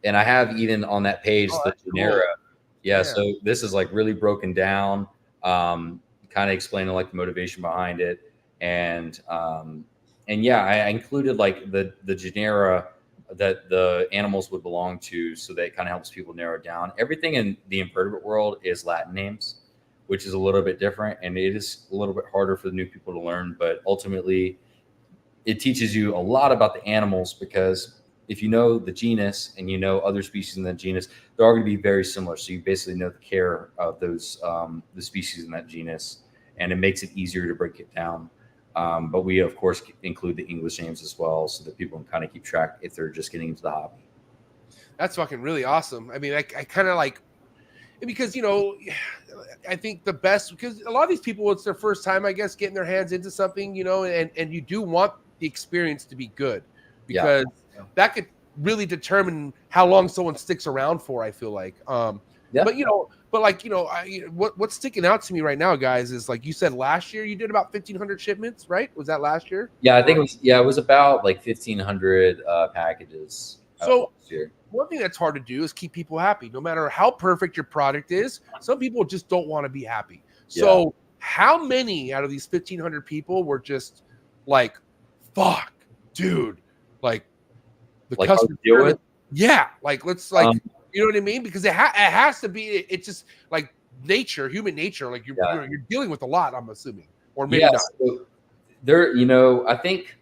And I have even on that page, the genera. Cool. Yeah. So this is like really broken down, kind of explaining like the motivation behind it. And I included like the genera that the animals would belong to, so that it kind of helps people narrow down. Everything in the invertebrate world is Latin names, which is a little bit different, and it is a little bit harder for the new people to learn, but ultimately it teaches you a lot about the animals, because if you know the genus and you know other species in that genus, they're all going to be very similar. So you basically know the care of those the species in that genus, and it makes it easier to break it down. But we of course include the English names as well, so that people can kind of keep track if they're just getting into the hobby. That's fucking really awesome. I mean, I kind of like, because I think the best, because a lot of these people, it's their first time, I guess, getting their hands into something, and you do want the experience to be good, because that could really determine how long someone sticks around for, I feel like. What's sticking out to me right now, guys, is like you said, last year you did about 1,500 shipments, right? Was that last year? Yeah, I think it was about like 1,500 packages. So last year. One thing that's hard to do is keep people happy. No matter how perfect your product is, some people just don't want to be happy. So how many out of these 1,500 people were just like, fuck, dude, like the like customer service? Yeah, like let's like you know what I mean? Because it has to be. It's just like nature, human nature. Like you're dealing with a lot, I'm assuming, or maybe not. So there, I think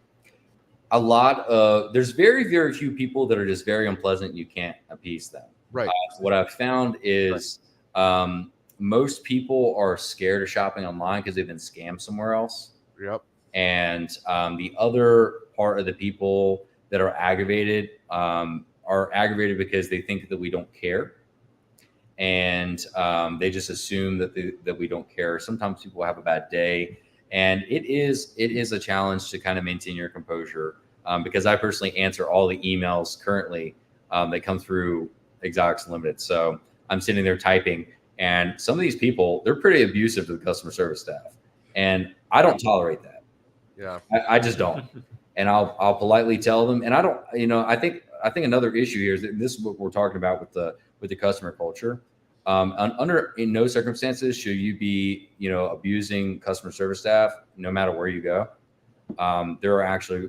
a lot of there's very, very few people that are just very unpleasant. You can't appease them. Right. What I've found is most people are scared of shopping online because they've been scammed somewhere else. Yep. And the other part of the people that are aggravated because they think that we don't care, and they just assume that we don't care. Sometimes people have a bad day, and it is a challenge to kind of maintain your composure, because I personally answer all the emails currently that come through Exotics Unlimited. So I'm sitting there typing, and some of these people, they're pretty abusive to the customer service staff, and I don't tolerate that. Yeah, I just don't. And I'll politely tell them. And I don't, I think another issue here is that this is what we're talking about with the customer culture. In no circumstances should you be, abusing customer service staff, no matter where you go. There are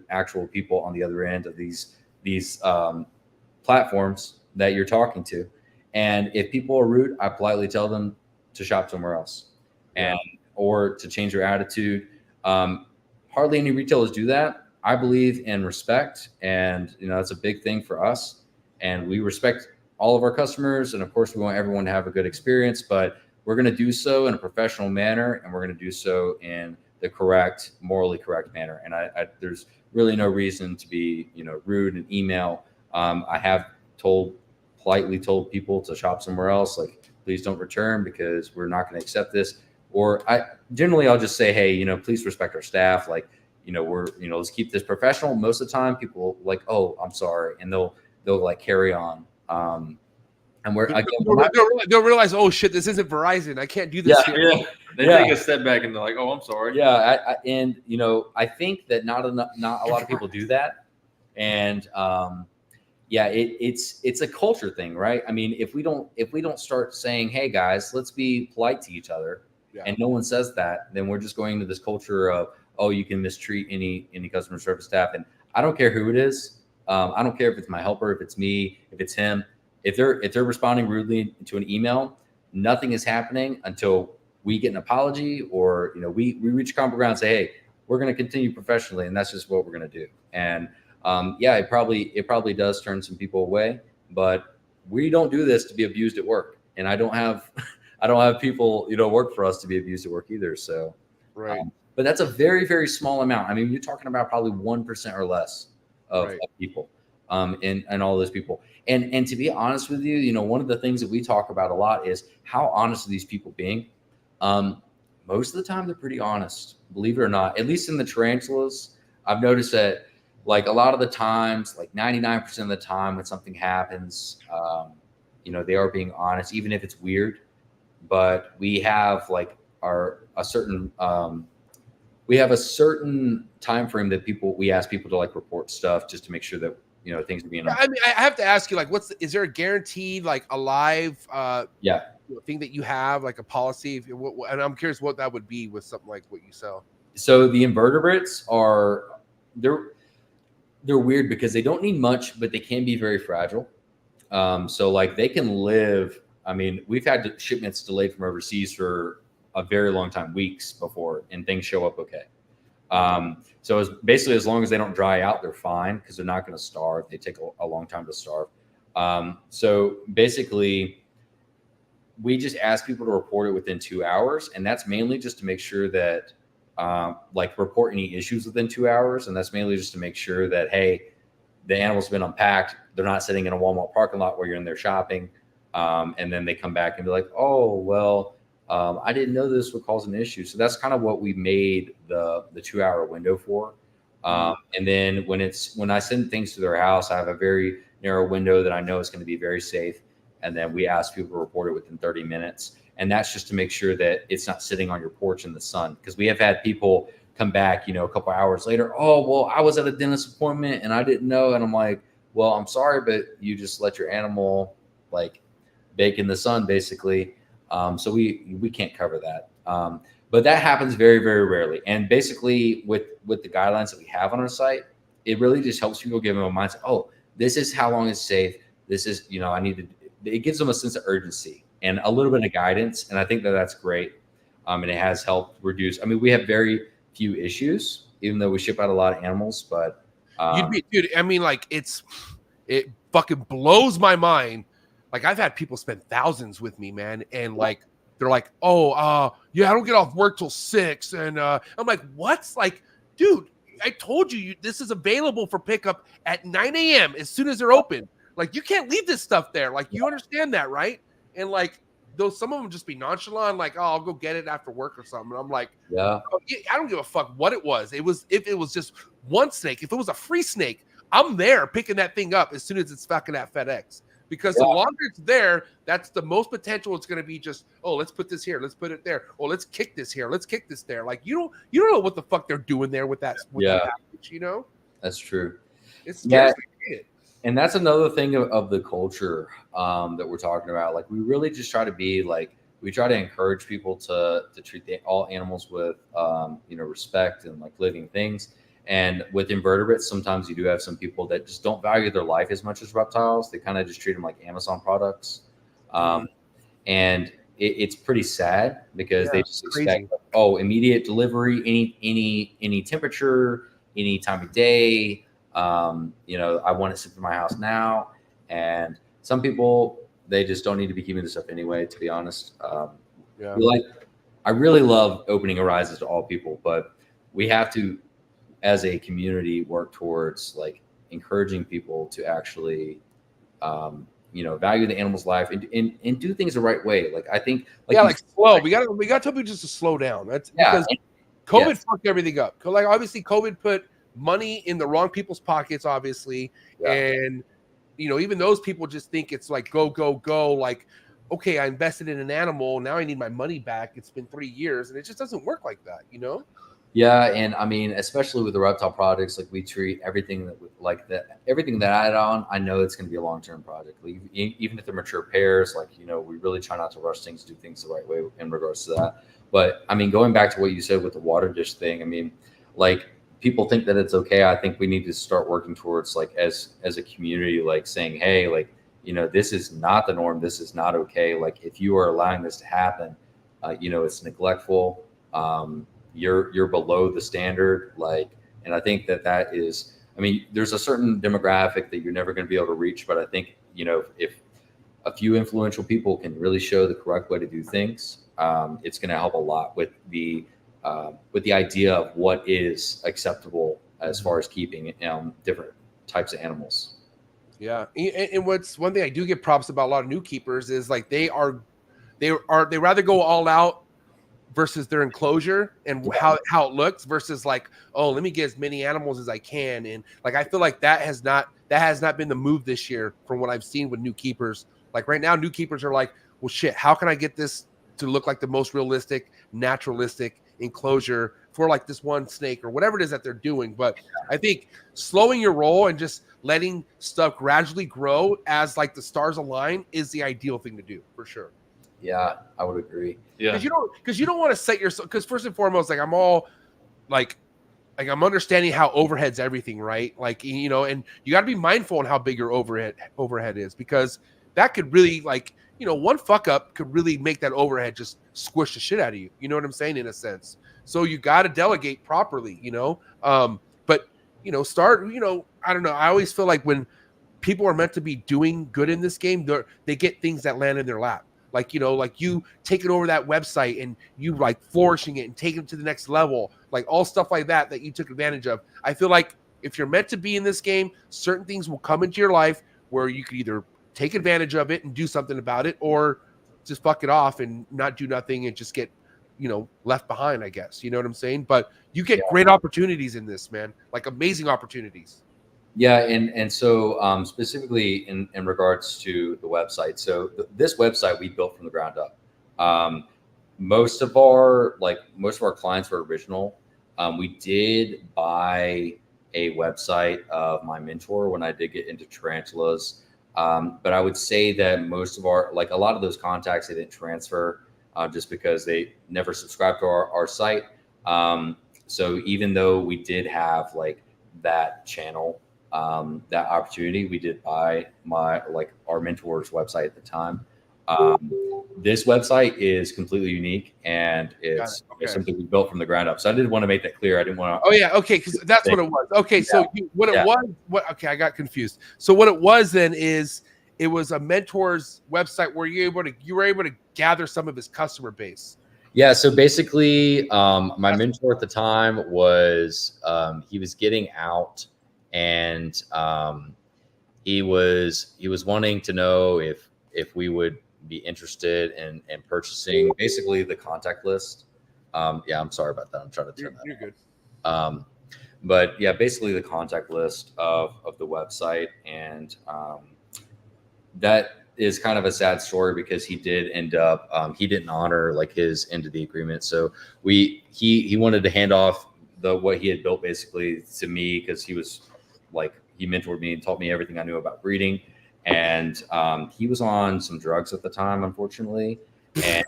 actual people on the other end of these platforms that you're talking to. And if people are rude, I politely tell them to shop somewhere else, or to change their attitude. Hardly any retailers do that. I believe in respect, and that's a big thing for us. And we respect all of our customers, and of course, we want everyone to have a good experience. But we're going to do so in a professional manner, and we're going to do so in the correct, morally correct manner. And there's really no reason to be, rude in email. I have politely told people to shop somewhere else, like please don't return because we're not going to accept this. Or I'll just say, hey, please respect our staff. Like, let's keep this professional. Most of the time people like, oh, I'm sorry. And they'll like carry on. And we're again, they'll realize, oh shit, this isn't Verizon. I can't do this. Yeah. They take a step back and they're like, oh, I'm sorry. Yeah. I think that not a lot of people do that. And it's a culture thing, right? I mean, if we don't start saying, hey guys, let's be polite to each other, and no one says that, then we're just going into this culture of, oh, you can mistreat any customer service staff. And I don't care who it is. I don't care if it's my helper, if it's me, if it's him. If they're responding rudely to an email, nothing is happening until we get an apology, or we reach common ground and say, hey, we're going to continue professionally, and that's just what we're going to do. And it probably does turn some people away, but we don't do this to be abused at work, and I don't have people work for us to be abused at work either. So, right. But that's a very, very small amount. I mean, you're talking about probably 1% or less of people, and all those people. And to be honest with you, one of the things that we talk about a lot is how honest are these people being. Most of the time, they're pretty honest, believe it or not. At least in the tarantulas, I've noticed that, like, a lot of the times, like 99% of the time when something happens, they are being honest, even if it's weird. But we have like a certain time frame that we ask people to like report stuff just to make sure that things are being. I mean, I have to ask you, like, is there a guaranteed like alive thing that you have, like a policy? And I'm curious what that would be with something like what you sell. So the invertebrates they're weird because they don't need much, but they can be very fragile. So like they can live. I mean, we've had shipments delayed from overseas for a very long time, weeks before, and things show up okay. So it's basically, as long as they don't dry out, they're fine, because they're not going to starve. They take a long time to starve. So basically, we just ask people to report it within 2 hours, and that's mainly just to make sure that, report any issues within 2 hours, and that's mainly just to make sure that, hey, the animal's been unpacked. They're not sitting in a Walmart parking lot where you're in there shopping, and then they come back and be like, oh, well, I didn't know this would cause an issue. So that's kind of what we made the 2 hour window for. And then when I send things to their house, I have a very narrow window that I know is going to be very safe. And then we ask people to report it within 30 minutes. And that's just to make sure that it's not sitting on your porch in the sun. Because we have had people come back, a couple hours later. Oh, well, I was at a dentist appointment and I didn't know. And I'm like, well, I'm sorry, but you just let your animal like bake in the sun, basically. So we can't cover that. But that happens very, very rarely. And basically with the guidelines that we have on our site, it really just helps people give them a mindset. Oh, this is how long it's safe. This is, it gives them a sense of urgency and a little bit of guidance. And I think that that's great. And it has helped reduce. I mean, we have very few issues, even though we ship out a lot of animals, but dude, I mean, like it fucking blows my mind. Like, I've had people spend thousands with me, man. And like, they're like, oh, I don't get off work till 6. And I'm like, what? Like, dude, I told you this is available for pickup at 9 a.m. as soon as they're open. Like, you can't leave this stuff there. Like, you understand that, right? And like, some of them just be nonchalant, like, oh, I'll go get it after work or something. And I'm like, I don't give a fuck what it was. If it was just one snake, if it was a free snake, I'm there picking that thing up as soon as it's fucking at FedEx. Because the longer it's there, that's the most potential it's going to be just, oh, let's put this here, let's put it there, oh, let's kick this here, let's kick this there. Like, you don't know what the fuck they're doing there with that package, That's true. It's scary. And that's another thing of the culture that we're talking about. Like, we really just try to be like, we try to encourage people to treat all animals with respect and like living things. And with invertebrates, sometimes you do have some people that just don't value their life as much as reptiles. They kind of just treat them like Amazon products. And it's pretty sad because they just expect, immediate delivery, any temperature, any time of day. I want it sent to my house now. And some people, they just don't need to be keeping this stuff anyway, to be honest. I really love opening horizons to all people, but we have to, as a community, work towards like encouraging people to actually, value the animal's life and do things the right way. Like, I think, slow. We got to tell people just to slow down. That's because COVID fucked everything up. Like obviously COVID put money in the wrong people's pockets, obviously. Yeah. And, you know, even those people just think it's like, go, go, go. Like, okay, I invested in an animal. Now I need my money back. It's been 3 years and it just doesn't work like that, you know? Yeah. And I mean, especially with the reptile projects, like we treat everything everything that I add on, I know it's going to be a long-term project. Like, even if they're mature pairs, like, you know, we really try not to rush things, do things the right way in regards to that. But I mean, going back to what you said with the water dish thing, I mean, like, people think that it's okay. I think we need to start working towards, like, as a community, like saying, hey, like, you know, this is not the norm. This is not okay. Like, if you are allowing this to happen, you know, it's neglectful. You're below the standard. Like, and I think that is, I mean, there's a certain demographic that you're never going to be able to reach. But I think, you know, if a few influential people can really show the correct way to do things, it's going to help a lot with the idea of what is acceptable as far as keeping different types of animals. Yeah. And what's one thing I do get props about a lot of new keepers is like they rather go all out versus their enclosure and how it looks versus like, oh, let me get as many animals as I can. And like, I feel like that has not been the move this year from what I've seen with new keepers. Like right now, new keepers are like, well, shit, how can I get this to look like the most realistic, naturalistic enclosure for like this one snake or whatever it is that they're doing. But I think slowing your roll and just letting stuff gradually grow as like the stars align is the ideal thing to do for sure. Yeah, I would agree. Yeah, because you don't want to set yourself, because first and foremost, like I'm all like I'm understanding how overhead's everything, right? Like, you know, and you got to be mindful on how big your overhead is, because that could really, like, you know, one fuck up could really make that overhead just squish the shit out of you. You know what I'm saying? In a sense. So you got to delegate properly, you know? But, you know, you know, I don't know. I always feel like when people are meant to be doing good in this game, they get things that land in their lap. Like, you know, like you taking over that website and you like flourishing it and taking it to the next level, like all stuff like that you took advantage of. I feel like if you're meant to be in this game, certain things will come into your life where you could either take advantage of it and do something about it, or just fuck it off and not do nothing and just get, you know, left behind, I guess. You know what I'm saying? But you get great opportunities in this, man, like amazing opportunities. Yeah, and so specifically in regards to the website, so this website we built from the ground up. Most of our clients were original. We did buy a website of my mentor when I did get into tarantulas, but I would say that most of our, like a lot of those contacts, they didn't transfer just because they never subscribed to our site. So even though we did have like that channel, that opportunity, we did buy our mentor's website at the time. This website is completely unique, and it's something we built from the ground up. So I did want to make that clear. I didn't want to. Oh yeah, okay, because that's what it was. Okay, so it was. Okay, I got confused. So what it was then is it was a mentor's website where you were able to gather some of his customer base. Yeah. So basically, my mentor at the time was he was getting out. And he was wanting to know if we would be interested in purchasing basically the contact list. Yeah, I'm sorry about that. I'm trying to turn that. You're good. But yeah, basically the contact list of the website, and that is kind of a sad story because he did end up he didn't honor like his end of the agreement. So he wanted to hand off what he had built basically to me, because he was like, he mentored me and taught me everything I knew about breeding. And he was on some drugs at the time, unfortunately. And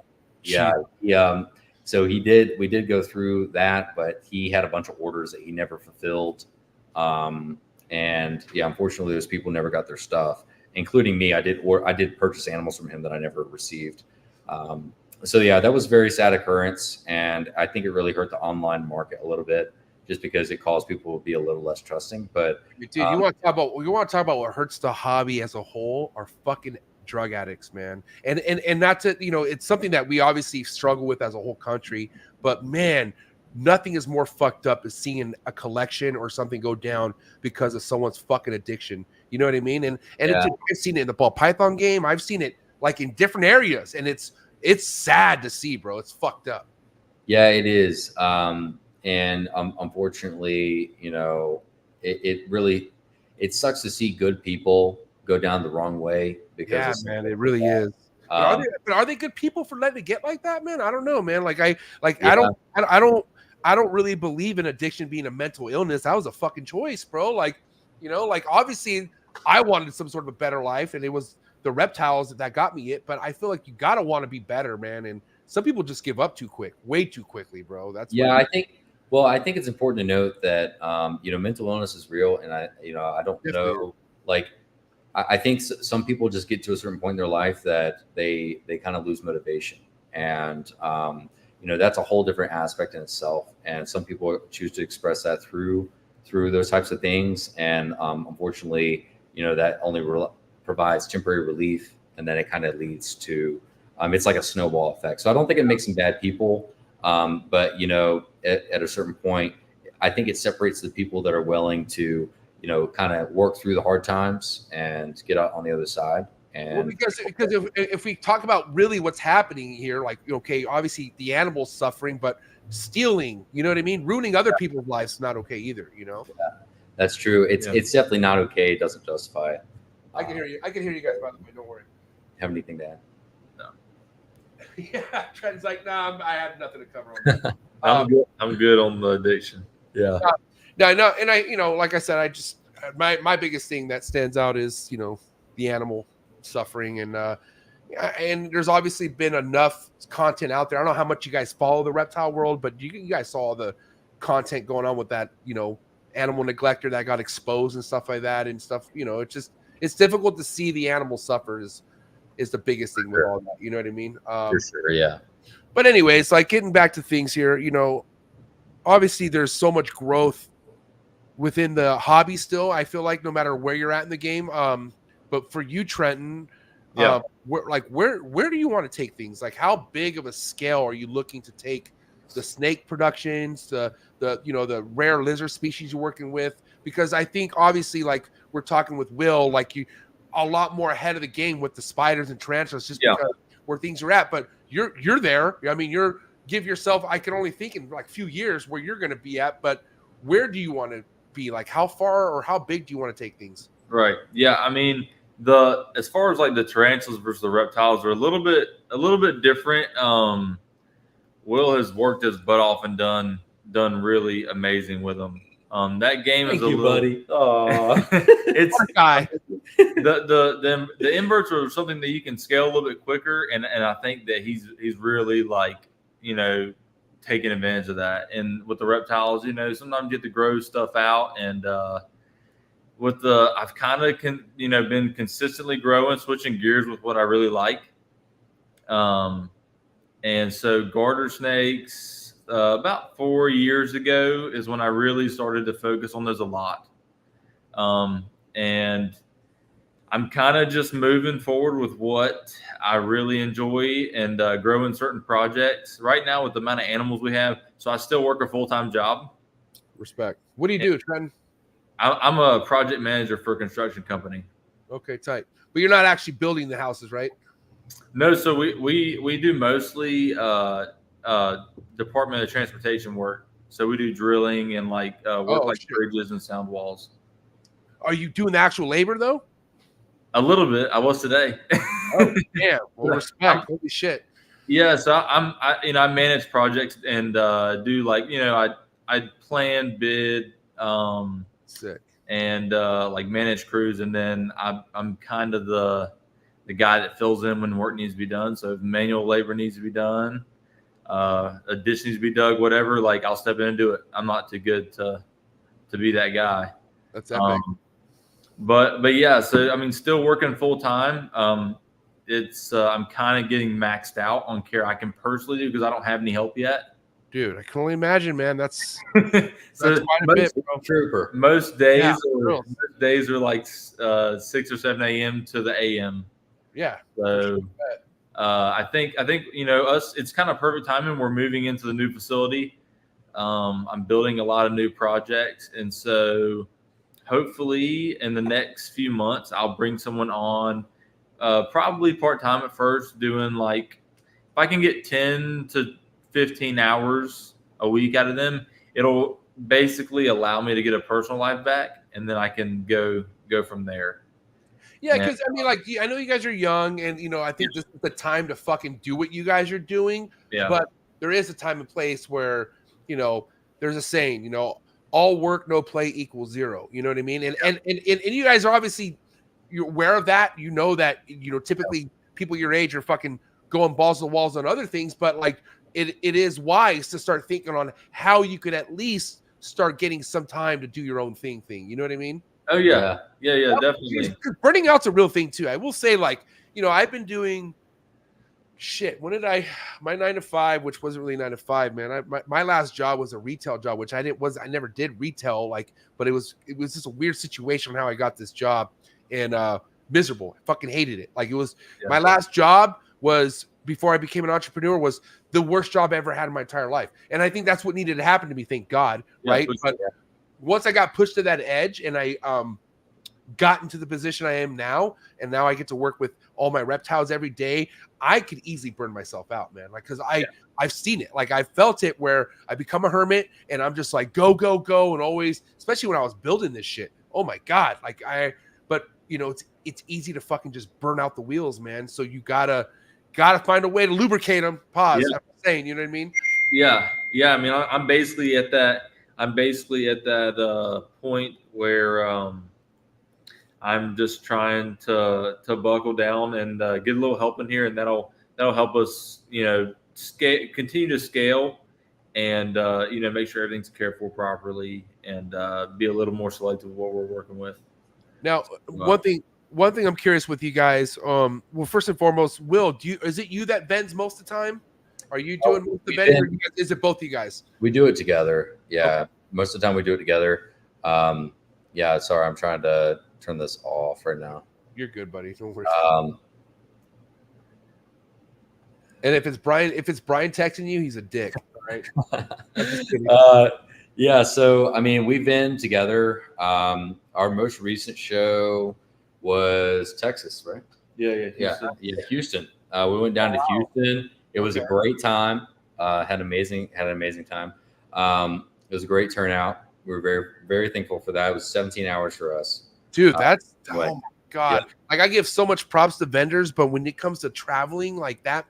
so we did go through that, but he had a bunch of orders that he never fulfilled. And yeah, unfortunately those people never got their stuff, including me. I did purchase animals from him that I never received. So yeah, that was a very sad occurrence. And I think it really hurt the online market a little bit, just because it caused people to be a little less trusting. But dude, you want to talk about what hurts the hobby as a whole are fucking drug addicts, man. And not to, you know, it's something that we obviously struggle with as a whole country, but man, nothing is more fucked up as seeing a collection or something go down because of someone's fucking addiction. You know what I mean? And I've seen it in the ball python game. I've seen it like in different areas, and it's sad to see, bro. It's fucked up. Yeah, it is. And unfortunately, you know, it sucks to see good people go down the wrong way because man, it really is. But are they good people for letting it get like that, man? I don't know, man. I don't really believe in addiction being a mental illness. That was a fucking choice, bro. Like, you know, like obviously I wanted some sort of a better life, and it was the reptiles that got me it. But I feel like you gotta want to be better, man. And some people just give up too quick, way too quickly, bro. That's I think. Well, I think it's important to note that you know, mental illness is real, and I don't know, like. I think some people just get to a certain point in their life that they kind of lose motivation, and you know, that's a whole different aspect in itself. And some people choose to express that through those types of things, and unfortunately, you know, that only provides temporary relief, and then it kind of leads to it's like a snowball effect. So I don't think it makes them bad people, but you know, at a certain point, I think it separates the people that are willing to, you know, kind of work through the hard times and get out on the other side. And because if we talk about really what's happening here, like, okay, obviously the animal's suffering, but stealing, you know what I mean? Ruining other people's lives is not okay either, you know? Yeah, that's true. It's definitely not okay. It doesn't justify it. I can hear you. I can hear you guys, by the way. Don't worry. Have anything to add? No. Yeah, Trent's like, nah, I have nothing to cover on that. I'm good on the addiction. Yeah. No, and I, you know, like I said, I just my biggest thing that stands out is, you know, the animal suffering, and there's obviously been enough content out there. I don't know how much you guys follow the reptile world, but you guys saw the content going on with that, you know, animal neglector that got exposed and stuff like that and stuff. You know, it's difficult to see the animal suffer is the biggest thing with all that. You know what I mean? For sure, yeah. But anyways, like getting back to things here, you know, obviously there's so much growth within the hobby still, I feel like, no matter where you're at in the game. But for you, Trenton, where do you want to take things? Like, how big of a scale are you looking to take the snake productions, the you know, the rare lizard species you're working with? Because I think obviously, like we're talking with Will, like you a lot more ahead of the game with the spiders and tarantulas, just because where things are at. But you're there. I mean, give yourself, I can only think in like a few years where you're going to be at, but where do you want to be? Like, how far or how big do you want to take things? Right. Yeah. I mean, as far as like the tarantulas versus the reptiles are a little bit different. Will has worked his butt off and done really amazing with them. That game is a little, buddy. It's guy. The inverts are something that you can scale a little bit quicker, and I think that he's really, like, you know, taking advantage of that. And with the reptiles, you know, sometimes you get to grow stuff out, and I've kind of been consistently growing, switching gears with what I really like. And so garter snakes, about 4 years ago is when I really started to focus on those a lot. And I'm kind of just moving forward with what I really enjoy and growing certain projects right now with the amount of animals we have. So I still work a full-time job. Respect. What do you do, Trenton? I'm a project manager for a construction company. Okay, tight. But you're not actually building the houses, right? No, so we do mostly Department of Transportation work. So we do drilling and like bridges and sound walls. Are you doing the actual labor though? A little bit. I was today. Oh, damn. Well, respect. Holy shit. Yeah, so I manage projects and do, like, you know, I plan, bid, sick, and like manage crews, and then I'm kind of the guy that fills in when work needs to be done. So if manual labor needs to be done, addition needs to be dug, whatever, like, I'll step in and do it. I'm not too good to be that guy. That's epic. But yeah, so I mean, still working full time. It's I'm kind of getting maxed out on care I can personally do because I don't have any help yet. Dude, I can only imagine, man. That's quite a bit, bro. Trooper. Most days are like 6 or 7 a.m. to the a.m. Yeah. So I think you know, us. It's kind of perfect timing. We're moving into the new facility. I'm building a lot of new projects, and so hopefully in the next few months, I'll bring someone on, probably part-time at first, doing, like, if I can get 10 to 15 hours a week out of them, it'll basically allow me to get a personal life back, and then I can go from there. Yeah, because I mean, like, I know you guys are young, and I think this is the time to fucking do what you guys are doing. Yeah. But there is a time and place where, there's a saying, all work, no play equals zero. You know what I mean? And you guys are obviously, you're aware of that. You know that, typically people your age are fucking going balls to the walls on other things, but like it is wise to start thinking on how you could at least start getting some time to do your own thing. You know what I mean? Oh yeah, definitely. Burning out's a real thing too. I will say, like, I've been doing shit. When did my 9 to 5, which wasn't really 9 to 5, man. My last job was a retail job, which I never did retail, like, but it was just a weird situation on how I got this job, and miserable. I fucking hated it. Like, it was my last job was before I became an entrepreneur was the worst job I ever had in my entire life. And I think that's what needed to happen to me, thank God. Right. But once I got pushed to that edge and I got into the position I am now, and now I get to work with all my reptiles every day, I could easily burn myself out, man. Like, because I've seen it. Like, I felt it where I become a hermit and I'm just like, go, go, go. And always, especially when I was building this shit. Oh my God. Like but it's easy to fucking just burn out the wheels, man. So you gotta find a way to lubricate them. Pause. Yeah. I'm saying, you know what I mean? Yeah. I mean, I'm basically at that. I'm basically at that point where I'm just trying to buckle down and get a little help in here, and that'll help us, continue to scale, and make sure everything's cared for properly, and be a little more selective of what we're working with. Now, one thing I'm curious with you guys. Well, first and foremost, Will, is it you that vends most of the time? Are you doing most of the vending, or is it both of you guys? We do it together. Yeah. Okay. Most of the time we do it together. Sorry, I'm trying to turn this off right now. You're good, buddy. Don't worry. And if it's Brian texting you, he's a dick. Right? So I mean, we've been together. Our most recent show was Texas, right? Yeah, Houston. We went down to Houston. It was a great time. Had an amazing time. It was a great turnout. We were very, very thankful for that. It was 17 hours for us. Dude, that's oh my God. Yeah. Like, I give so much props to vendors, but when it comes to traveling like that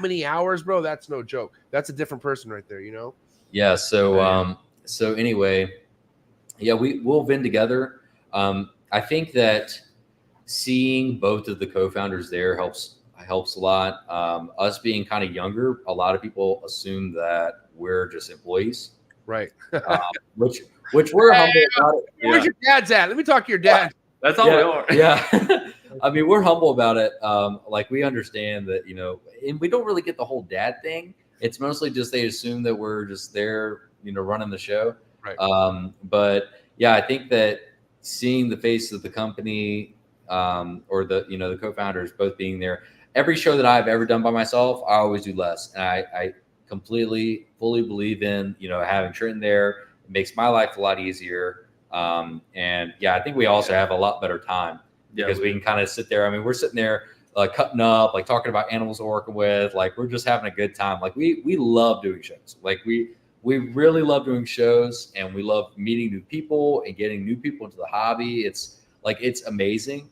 many hours, bro, that's no joke. That's a different person right there, Yeah. So anyway, we'll vend together. I think that seeing both of the co-founders there helps a lot. Us being kind of younger, a lot of people assume that we're just employees, right? Which we're humble about it. Where's your dad's at? Let me talk to your dad. That's all we are. Yeah. I mean, we're humble about it. Like, we understand that, and we don't really get the whole dad thing. It's mostly just they assume that we're just there, running the show. Right. But yeah, I think that seeing the face of the company, or the co-founders both being there, every show that I've ever done by myself, I always do less. And I fully believe in, having Trenton there. It makes my life a lot easier. And I think we also have a lot better time because we can kind of sit there. I mean, we're sitting there cutting up, like talking about animals we're working with. Like, we're just having a good time. Like, we love doing shows. Like, we really love doing shows, and we love meeting new people and getting new people into the hobby. It's amazing.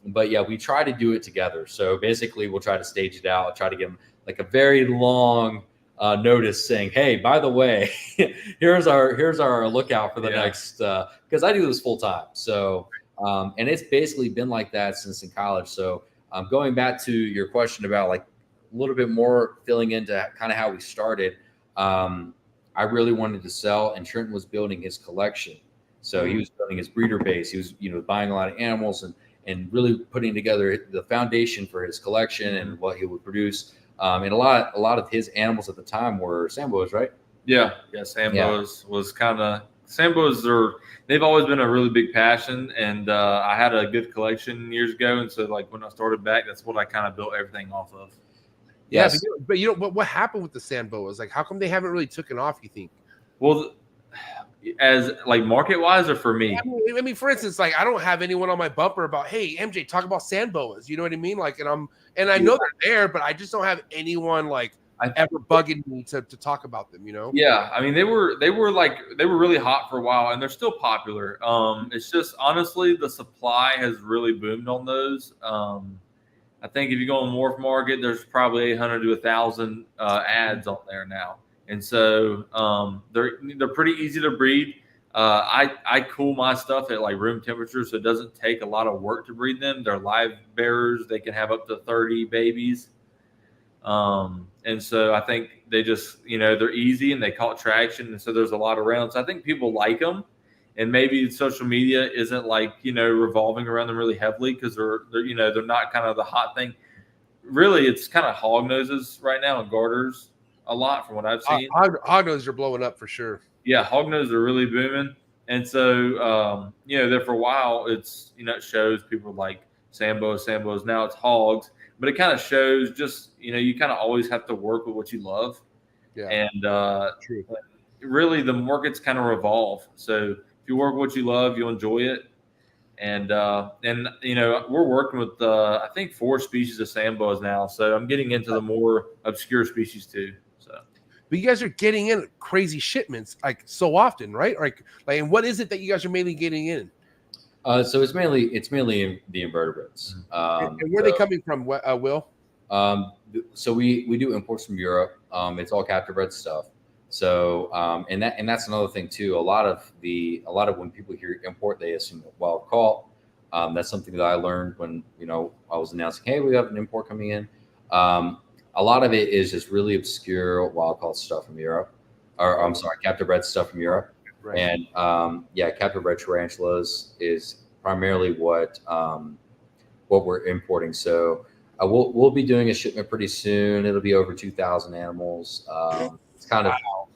But yeah, we try to do it together. So basically we'll try to stage it out. I'll try to give them like a very long notice saying, hey, by the way, here's our lookout for the next, because I do this full time. So, and it's basically been like that since in college. So going back to your question about like a little bit more filling into kind of how we started, I really wanted to sell, and Trenton was building his collection. So he was building his breeder base. He was, buying a lot of animals and really putting together the foundation for his collection and what he would produce. And a lot of his animals at the time were Sambos, right? Yeah, Sambos was kind of Sambos they've always been a really big passion, and I had a good collection years ago, and so like when I started back, that's what I kind of built everything off of. Yes. Yeah, but what happened with the Sandboas? Like, how come they haven't really taken off, you think? Well, as like market wise, or for me? I mean, for instance, like, I don't have anyone on my bumper about, hey, MJ, talk about Sandboas. You know what I mean? Like, and I know they're there, but I just don't have anyone like ever bugging me to talk about them, you know? Yeah, I mean they were really hot for a while, and they're still popular. It's just honestly the supply has really boomed on those. I think if you go on Morph Market, there's probably 800 to 1,000 ads on there now, and so they're pretty easy to breed. I cool my stuff at like room temperature, so it doesn't take a lot of work to breed them. They're live bearers; they can have up to 30 babies. And so I think they just, they're easy and they caught traction. And so there's a lot around. So I think people like them, and maybe social media isn't like, revolving around them really heavily because they're not kind of the hot thing. Really, it's kind of hog noses right now and garters a lot from what I've seen. Hog noses are blowing up for sure. Yeah, hog noses are really booming. And so, there for a while, it's, it shows people like Sambos. Now it's hogs. But it kind of shows just, you kind of always have to work with what you love. Yeah. And really the markets kind of revolve. So if you work with what you love, you'll enjoy it. And we're working with, I think 4 species of Sambos now. So I'm getting into the more obscure species too. So. But you guys are getting in crazy shipments like so often, right? Like, and what is it that you guys are mainly getting in? So it's mainly the invertebrates. And where are they coming from, Will? So we do imports from Europe. It's all captive bred stuff. So and that's another thing too. A lot of when people hear import, they assume wild caught. That's something that I learned when I was announcing, hey, we have an import coming in. A lot of it is just really obscure wild caught stuff from Europe, or I'm sorry, captive bred stuff from Europe. Right. And captive bred tarantulas is primarily what we're importing. So we'll be doing a shipment pretty soon. It'll be over 2,000 animals. It's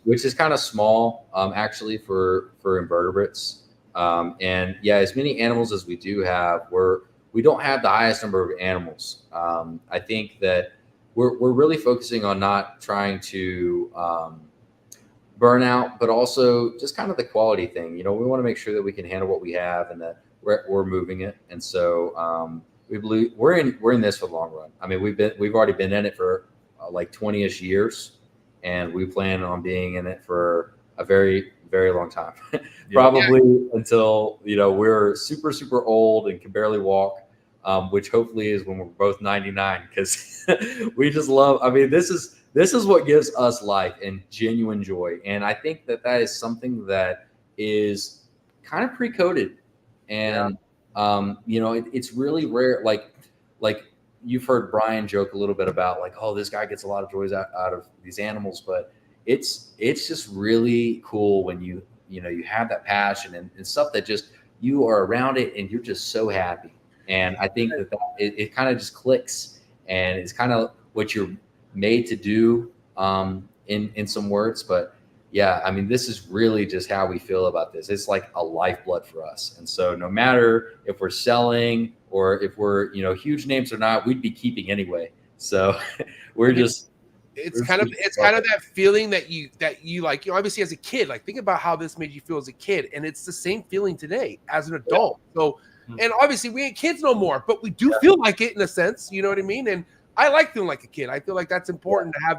which is kind of small actually for invertebrates. And as many animals as we do have, we don't have the highest number of animals. I think that we're really focusing on not trying to burnout, but also just kind of the quality thing. We want to make sure that we can handle what we have and that we're moving it. And so we believe we're in this for the long run. I mean, we've already been in it for like 20-ish years, and we plan on being in it for a very, very long time. Probably until we're super, super old and can barely walk. Which hopefully is when we're both 99, because we just love. I mean, this is what gives us life and genuine joy. And I think that is something that is kind of pre-coded. And, it's really rare. Like you've heard Brian joke a little bit about like, oh, this guy gets a lot of joys out of these animals. But it's just really cool when you have that passion and stuff that just you are around it and you're just so happy. And I think that it kind of just clicks, and it's kind of what you're made to do in some words. But yeah, I mean, this is really just how we feel about this. It's like a lifeblood for us. And so no matter if we're selling or if we're, huge names or not, we'd be keeping anyway. So it's kind of that feeling that you like, obviously as a kid, like think about how this made you feel as a kid. And it's the same feeling today as an adult. So, and obviously we ain't kids no more, but we do feel like it in a sense, you know what I mean? And I like feeling like a kid. I feel like that's important to have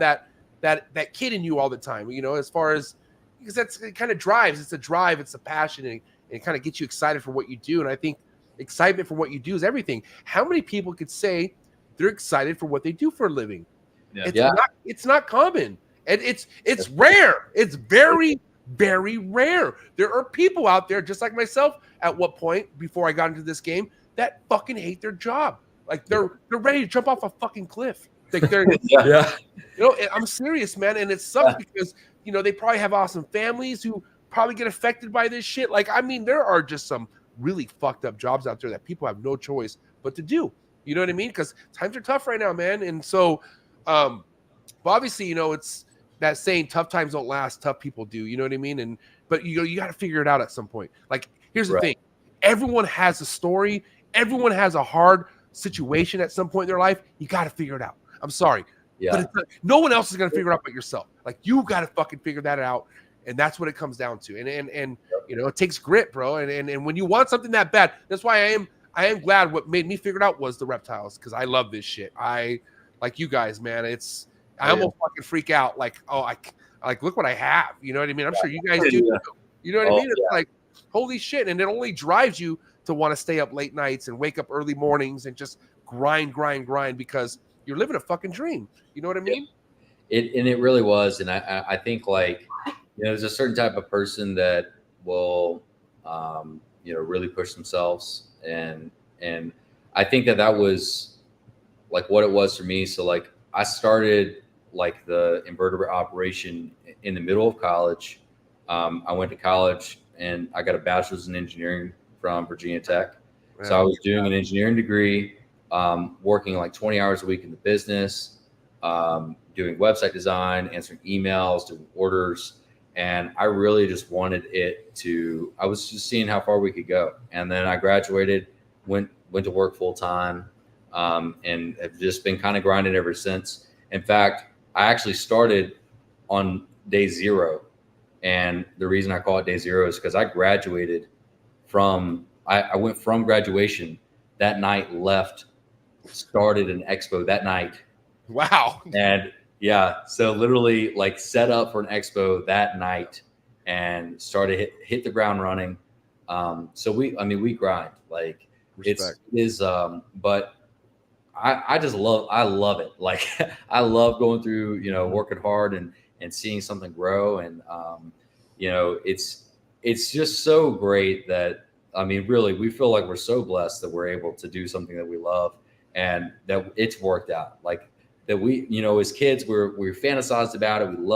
that kid in you all the time, as far as, because it kind of drives, it's a drive, it's a passion, and it kind of gets you excited for what you do. And I think excitement for what you do is everything. How many people could say they're excited for what they do for a living? It's not common. And it's rare. It's very, very rare. There are people out there, just like myself, at what point before I got into this game, that fucking hate their job. Like they're ready to jump off a fucking cliff. Like they're I'm serious, man. And it sucks because they probably have awesome families who probably get affected by this shit. Like, I mean, there are just some really fucked up jobs out there that people have no choice but to do. You know what I mean? Because times are tough right now, man. And so but obviously, it's that saying, tough times don't last, tough people do. You know what I mean? But you got to figure it out at some point. Like, here's the thing. Everyone has a story. Everyone has a hard situation at some point in their life. You got to figure it out. I'm sorry. Yeah. But no one else is going to figure it out but yourself. Like, you got to fucking figure that out. And that's what it comes down to. And it takes grit, bro. And when you want something that bad, that's why I am glad what made me figure it out was the reptiles, because I love this shit. I like you guys, man. It's I almost fucking freak out. Like, oh, like look what I have. You know what I mean? I'm sure you guys do. Yeah. You know what I mean? It's like, holy shit. And it only drives you to want to stay up late nights and wake up early mornings and just grind because you're living a fucking dream. You know what I mean? It really was. And I think, like, there's a certain type of person that will, really push themselves. And I think that was like what it was for me. So like I started like the invertebrate operation in the middle of college. I went to college and I got a bachelor's in engineering from Virginia Tech. So I was doing an engineering degree, working like 20 hours a week in the business, doing website design, answering emails, doing orders. And I really just wanted I was just seeing how far we could go. And then I graduated, went to work full time, and have just been kind of grinding ever since. In fact, I actually started on day 0. And the reason I call it day 0 is because I graduated I went from graduation that night, left, started an expo that night. Wow. And yeah, so literally like set up for an expo that night and started hit the ground running. So we grind, like Respect. it is, but I love it. Like I love going through, working hard and seeing something grow. And, it's just so great that, really, we feel like we're so blessed that we're able to do something that we love and that it's worked out. Like that we, as kids, we fantasized about it. We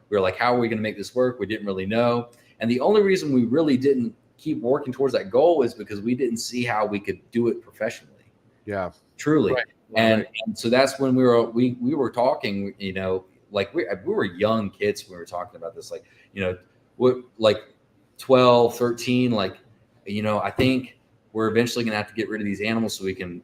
were like, how are we going to make this work? We didn't really know. And the only reason we really didn't keep working towards that goal is because we didn't see how we could do it professionally. Yeah, truly. Right. And so that's when we were talking, like we were young kids when we were talking about this, like, what, like 12, 13, like, I think we're eventually going to have to get rid of these animals so we can,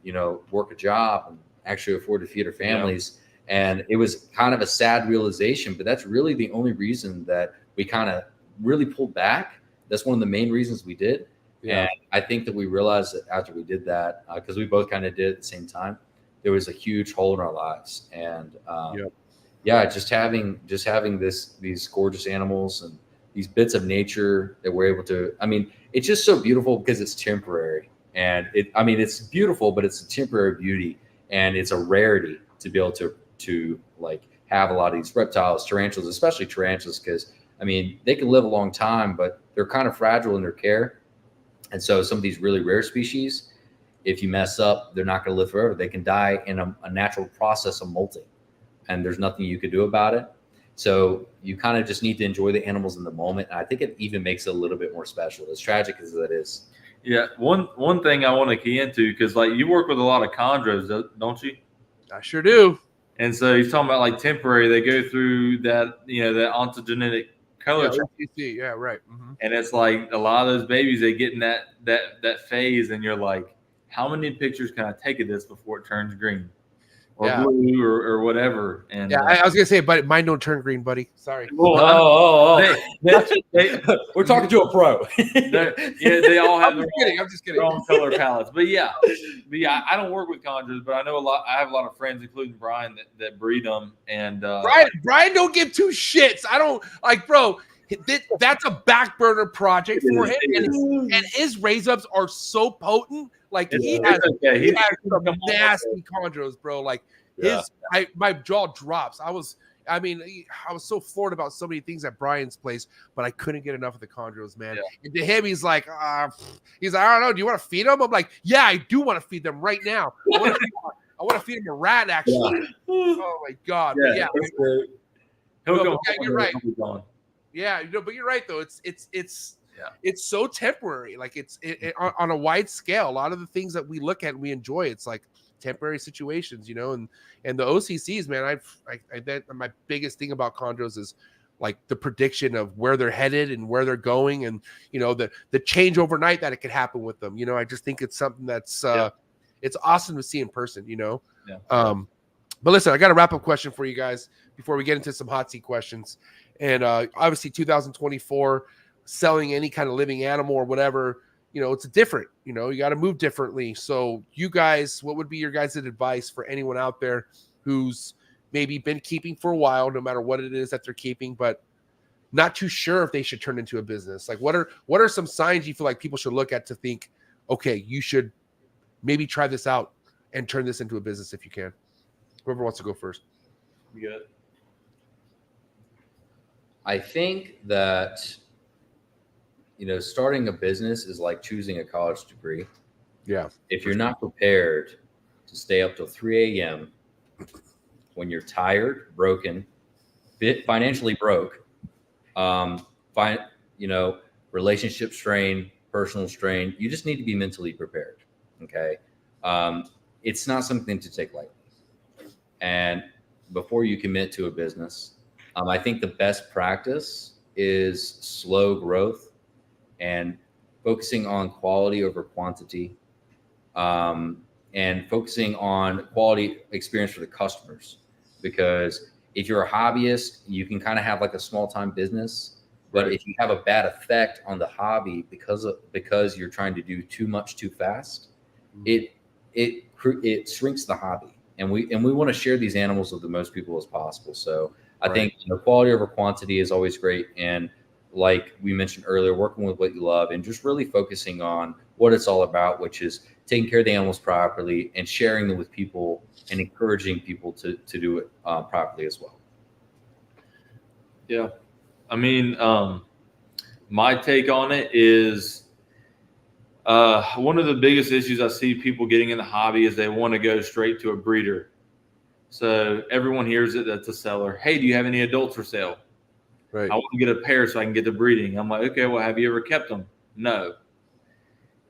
work a job and actually afford to feed our families. Yeah. And it was kind of a sad realization, but that's really the only reason that we kind of really pulled back. That's one of the main reasons we did. Yeah. And I think that we realized that after we did that, because we both kind of did it at the same time, there was a huge hole in our lives. And just having these gorgeous animals and these bits of nature that we're able to, it's just so beautiful because it's temporary. And it's beautiful, but it's a temporary beauty. And it's a rarity to be able to like have a lot of these reptiles, tarantulas, especially tarantulas, because they can live a long time, but they're kind of fragile in their care. And so some of these really rare species, if you mess up, they're not going to live forever. They can die in a natural process of molting, and there's nothing you could do about it. So you kind of just need to enjoy the animals in the moment. And I think it even makes it a little bit more special, as tragic as that is. Yeah. One thing I want to key into, because like you work with a lot of chondros, don't you? I sure do. And so he's talking about like temporary, they go through that, that ontogenetic color. Yeah, right. Mm-hmm. And it's like a lot of those babies, they get in that phase, and you're like, how many pictures can I take of this before it turns green or blue or whatever? And I was gonna say, but mine don't turn green, buddy. Sorry. We're talking to a pro. They all have I'm just kidding. their own color palettes. But yeah, I don't work with chondros, but I know I have a lot of friends, including Brian, that breed them. And Brian don't give two shits. I don't like, bro. That's a back burner project for him, and his raise ups are so potent. Like he has some nasty chondros, bro. Like my jaw drops. I was so floored about so many things at Brian's place, but I couldn't get enough of the chondros, man. Yeah. And to him, he's like, I don't know. Do you want to feed them? I'm like, yeah, I do want to feed them right now. I want to feed him a rat, actually. Yeah. Oh my god! Yeah, you're right. Yeah, but you're right though. It's so temporary. Like it's on a wide scale. A lot of the things that we look at and we enjoy, it's like temporary situations, and the OCCs, man. My biggest thing about chondros is like the prediction of where they're headed and where they're going, and the change overnight that it could happen with them. I just think it's something that's it's awesome to see in person. Yeah. But listen, I got a wrap up question for you guys before we get into some hot seat questions. And obviously 2024, selling any kind of living animal or whatever, it's different, you got to move differently. So you guys, what would be your guys' advice for anyone out there who's maybe been keeping for a while, no matter what it is that they're keeping, but not too sure if they should turn into a business? Like, what are some signs you feel like people should look at to think, okay, you should maybe try this out and turn this into a business if you can? Whoever wants to go first. You good? I think that, starting a business is like choosing a college degree. Yeah. If you're not prepared to stay up till 3 a.m. when you're tired, broken, financially broke, relationship strain, personal strain, you just need to be mentally prepared. Okay. It's not something to take lightly. And before you commit to a business, I think the best practice is slow growth and focusing on quality over quantity, and focusing on quality experience for the customers. Because if you're a hobbyist, you can kind of have like a small time business, but if you have a bad effect on the hobby because you're trying to do too much too fast, it shrinks the hobby. And we want to share these animals with the most people as possible. So I think quality over quantity is always great. And like we mentioned earlier, working with what you love and just really focusing on what it's all about, which is taking care of the animals properly and sharing them with people and encouraging people to do it properly as well. Yeah. I mean, my take on it is one of the biggest issues I see people getting in the hobby is they want to go straight to a breeder. So everyone hears it, that's a seller. Hey, do you have any adults for sale? Right. I want to get a pair so I can get the breeding. I'm like, okay, well, have you ever kept them? No.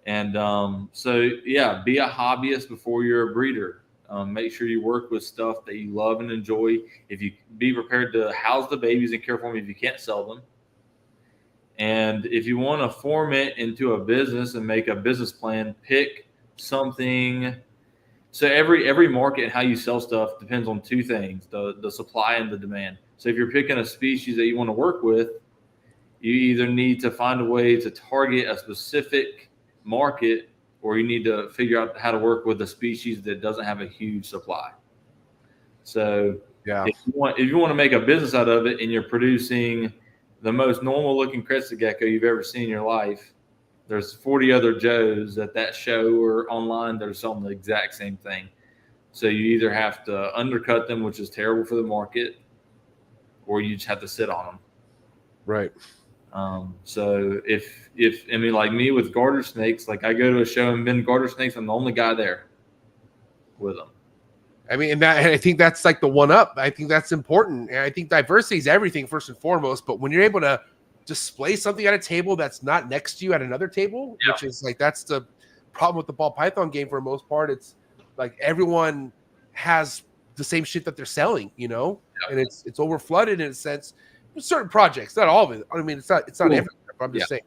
And so, yeah, be a hobbyist before you're a breeder. Make sure you work with stuff that you love and enjoy. If you be prepared to house the babies and care for them if you can't sell them. And if you want to form it into a business and make a business plan, pick something. So every market and how you sell stuff depends on two things, the supply and the demand. So if you're picking a species that you want to work with, you either need to find a way to target a specific market, or you need to figure out how to work with a species that doesn't have a huge supply. So if you want to make a business out of it and you're producing the most normal looking crested gecko you've ever seen in your life, there's 40 other Joes at that show or online that are selling the exact same thing. So you either have to undercut them, which is terrible for the market, or you just have to sit on them. Right. So if I mean, like me with garter snakes, like I go to a show and been garter snakes, I'm the only guy there with them. I mean, and I think that's like the one up. I think that's important. And I think diversity is everything first and foremost. But when you're able to display something at a table that's not next to you at another table, which is like, that's the problem with the ball python game for the most part. It's like everyone has the same shit that they're selling, and it's over flooded in a sense. Certain projects, not all of it. I mean, it's not cool. Everything. I'm just saying,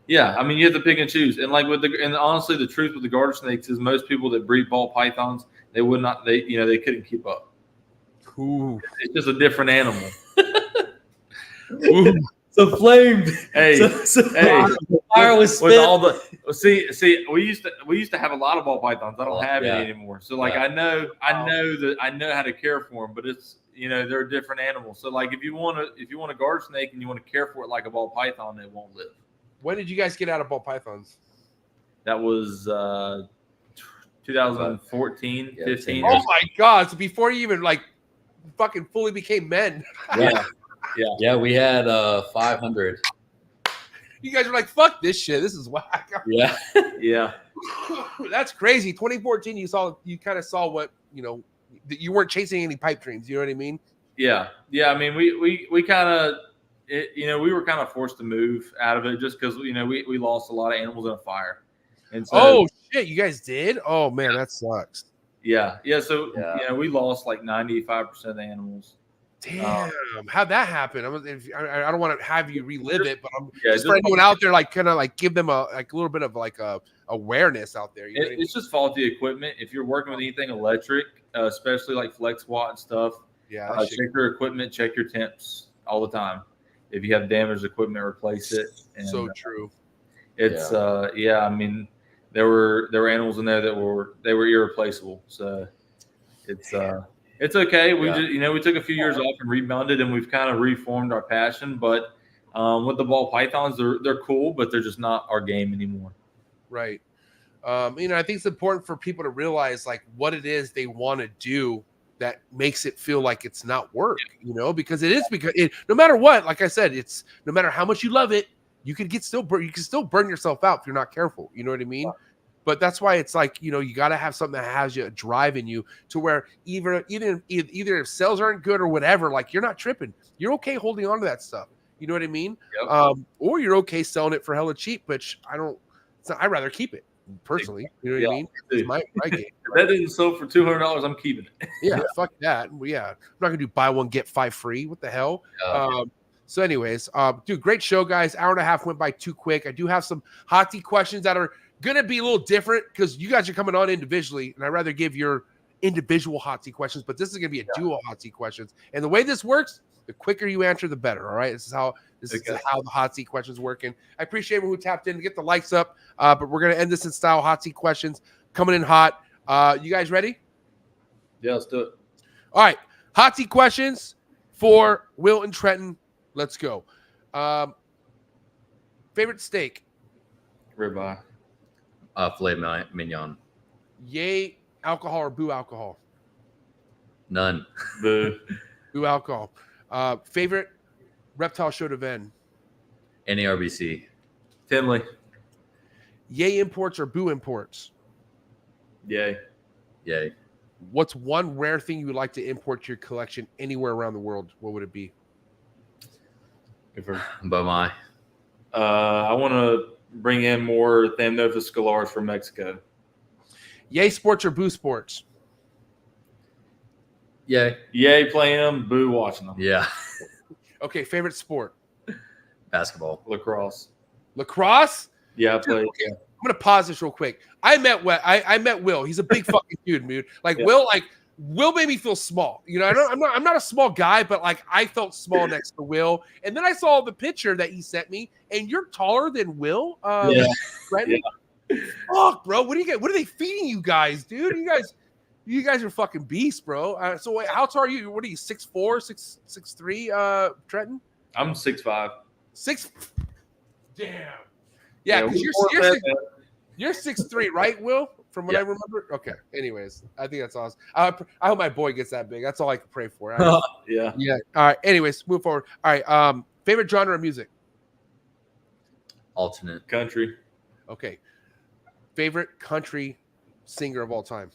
Yeah, I mean, you have to pick and choose. And like and honestly, the truth with the garter snakes is most people that breed ball pythons, they couldn't keep up. Ooh. It's just a different animal. Ooh. So flamed. Hey, fire was spit. With all the see, we used to have a lot of ball pythons. I don't have any anymore. So like I know how to care for them, but it's they're different animals. So like if you want a garter snake and you want to care for it like a ball python, it won't live. When did you guys get out of ball pythons? That was 2014, 15. Oh my God! So before you even like fucking fully became men. Yeah, we had 500. You guys were like, "Fuck this shit. This is whack." Yeah. That's crazy. 2014. You kind of saw what that you weren't chasing any pipe dreams. You know what I mean? Yeah. I mean, we kind of, we were kind of forced to move out of it just because we lost a lot of animals in a fire. And so, oh shit, you guys did? Oh man, that sucks. Yeah. So we lost like 95% of the animals. Damn, how'd that happen? I don't want to have you relive it, but I'm just for anyone out there, like kind of like give them a little bit of like a awareness out there. It's just faulty equipment. If you're working with anything electric, especially like flex watt and stuff, check your equipment, check your temps all the time. If you have damaged equipment, replace it. And, so true. It's I mean, there were animals in there that were irreplaceable. So it's It's okay. We Yeah. just, we took a few years off and rebounded, and we've kind of reformed our passion. But with the ball pythons, they're cool, but they're just not our game anymore. Right. I think it's important for people to realize like what it is they want to do that makes it feel like it's not work, because it is, because no matter what, like I said, it's no matter how much you love it, you can still burn yourself out if you're not careful. You know what I mean? But that's why it's like, you got to have something that has you drive in you to where either if sales aren't good or whatever, like you're not tripping. You're okay holding on to that stuff. You know what I mean? Yep. Or you're okay selling it for hella cheap, which I'd rather keep it personally. You know what I mean? It's my game. If that didn't sell for $200, I'm keeping it. Yeah, fuck that. Yeah, I'm not gonna do buy one get 5 free. What the hell? So, anyways, dude, great show, guys. Hour and a half went by too quick. I do have some hot seat questions that are gonna be a little different because you guys are coming on individually, and I'd rather give your individual hot seat questions. But this is gonna be a dual hot seat questions, and the way this works, the quicker you answer, the better. All right, this is how the hot seat questions work. And I appreciate everyone who tapped in to get the likes up. But we're gonna end this in style. Hot seat questions coming in hot. You guys ready? Yeah, let's do it. All right, hot seat questions for Will and Trenton. Let's go. Favorite steak? Ribeye. Filet mignon. Yay alcohol or boo alcohol? None. Boo. Boo alcohol. Favorite reptile show to Ven? NARBC. Tinley. Yay imports or boo imports? Yay. Yay. What's one rare thing you would like to import to your collection anywhere around the world? What would it be? Bomai. I want to bring in more Thamnophis scalars from Mexico. Yay sports or boo sports? Yay. Yay playing them, boo watching them. Yeah. Okay, favorite sport? Basketball. Lacrosse. Lacrosse? Yeah, I played. Okay. I'm gonna pause this real quick. I met Will. He's a big fucking dude. Like Yeah. Will made me feel small. I'm not a small guy, but like I felt small next to Will. And then I saw the picture that he sent me, and you're taller than Will. Yeah. Trenton. Fuck, bro. What are they feeding you guys, dude? You guys are fucking beasts, bro. So wait, how tall are you? What are you? 6'4", 6'3", Trenton? I'm 6'5". 6. Damn. Yeah, because you're 6'3", right, Will? From what I remember. Okay. Anyways, I think that's awesome. I hope my boy gets that big. That's all I can pray for. Yeah. Yeah. All right. Anyways, move forward. All right. Favorite genre of music? Alternate. Country. Okay. Favorite country singer of all time?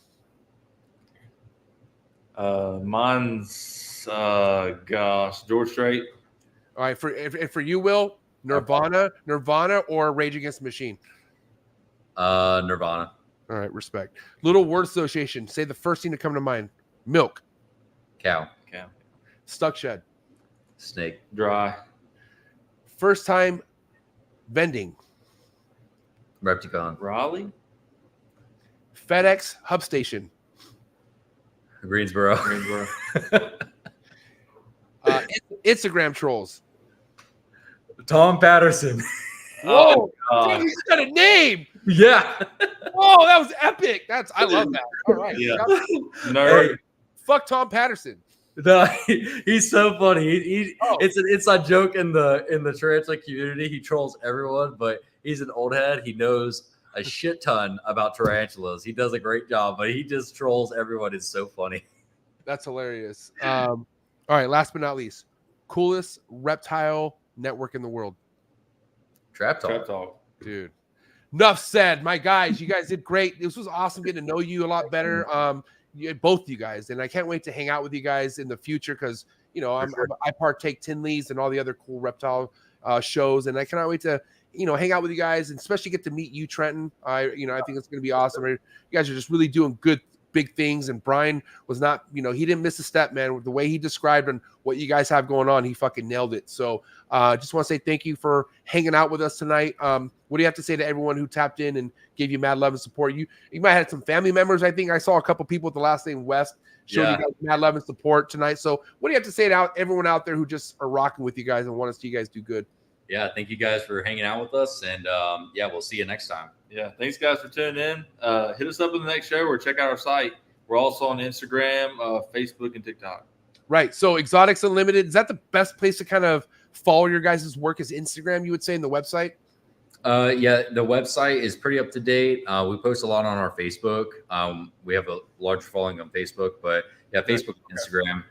Mine's George Strait. All right. For you, Will, Nirvana or Rage Against the Machine? Nirvana. All right. Respect. Little word association. Say the first thing to come to mind. Milk. Cow. Stuck shed. Snake. Dry. First time vending. Repticon. Raleigh. FedEx hub station. Greensboro. Instagram trolls. Tom Patterson. Whoa, God. dude, he's got a name. Yeah. Whoa, that was epic. I love that. All right. Yeah. Nerd. Fuck Tom Patterson. No, he's so funny. Oh. It's an inside joke in the tarantula community. He trolls everyone, but he's an old head. He knows a shit ton about tarantulas. He does a great job, but he just trolls everyone. It's so funny. That's hilarious. All right, last but not least, coolest reptile network in the world. Trap Talk. Trap Talk. Dude. Enough said. My guys, you guys did great. This was awesome getting to know you a lot better. Both you guys, and I can't wait to hang out with you guys in the future because I partake Tinley's and all the other cool reptile shows, and I cannot wait to hang out with you guys and especially get to meet you, Trenton. I think it's going to be awesome. You guys are just really doing good, big things. And Brian was not, he didn't miss a step, man. The way he described and what you guys have going on, he fucking nailed it. So just want to say thank you for hanging out with us tonight. What do you have to say to everyone who tapped in and gave you mad love and support? You might have had some family members. I think I saw a couple people with the last name West showing you guys mad love and support tonight. So what do you have to say to everyone out there who just are rocking with you guys and want to see you guys do good? Yeah, thank you guys for hanging out with us, and we'll see you next time. Yeah, thanks guys for tuning in. Hit us up in the next show or check out our site. We're also on Instagram, Facebook, and TikTok. Right. So Exotics Unlimited, is that the best place to kind of follow your guys' work is Instagram, you would say, in the website? Yeah, the website is pretty up to date. We post a lot on our Facebook. We have a large following on Facebook, but yeah, Facebook, Instagram.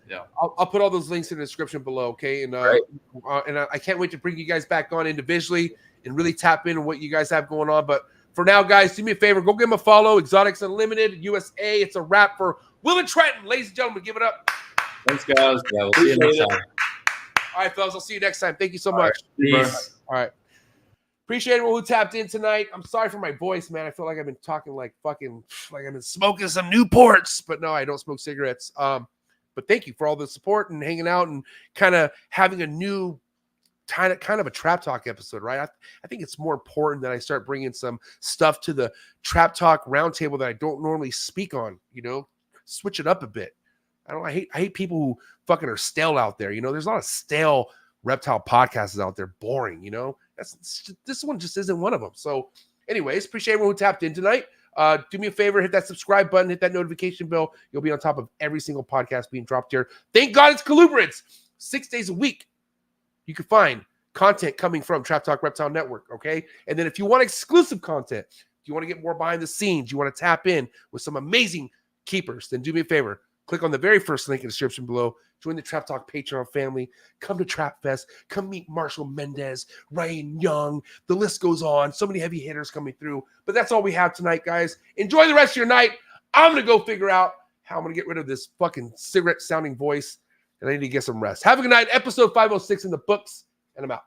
Yeah, I'll put all those links in the description below, okay? And I can't wait to bring you guys back on individually and really tap into what you guys have going on. But for now, guys, do me a favor, go give them a follow. Exotics Unlimited, USA. It's a wrap for Will and Trenton. Ladies and gentlemen, give it up. thanks, guys. Yeah, we'll see you next time. All right, fellas, I'll see you next time. Thank you so much. Peace. All right. Appreciate everyone who tapped in tonight. I'm sorry for my voice, man. I feel like I've been talking like I've been smoking some Newports, but no, I don't smoke cigarettes. But thank you for all the support and hanging out and kind of having a new kind of a Trap Talk episode, right? I think it's more important that I start bringing some stuff to the Trap Talk roundtable that I don't normally speak on, switch it up a bit. I hate people who fucking are stale out there. There's a lot of stale reptile podcasts out there, boring, this one just isn't one of them. So anyways, appreciate everyone who tapped in tonight. Do me a favor, hit that subscribe button, hit that notification bell. You'll be on top of every single podcast being dropped here. Thank God it's Colubrids. 6 days a week. You can find content coming from Trap Talk Reptile Network, okay? And then if you want exclusive content, if you want to get more behind the scenes, you want to tap in with some amazing keepers, then do me a favor. Click on the very first link in the description below. Join the Trap Talk Patreon family. Come to Trap Fest. Come meet Marshall Mendez, Ryan Young. The list goes on. So many heavy hitters coming through. But that's all we have tonight, guys. Enjoy the rest of your night. I'm going to go figure out how I'm going to get rid of this fucking cigarette-sounding voice. And I need to get some rest. Have a good night. Episode 506 in the books. And I'm out.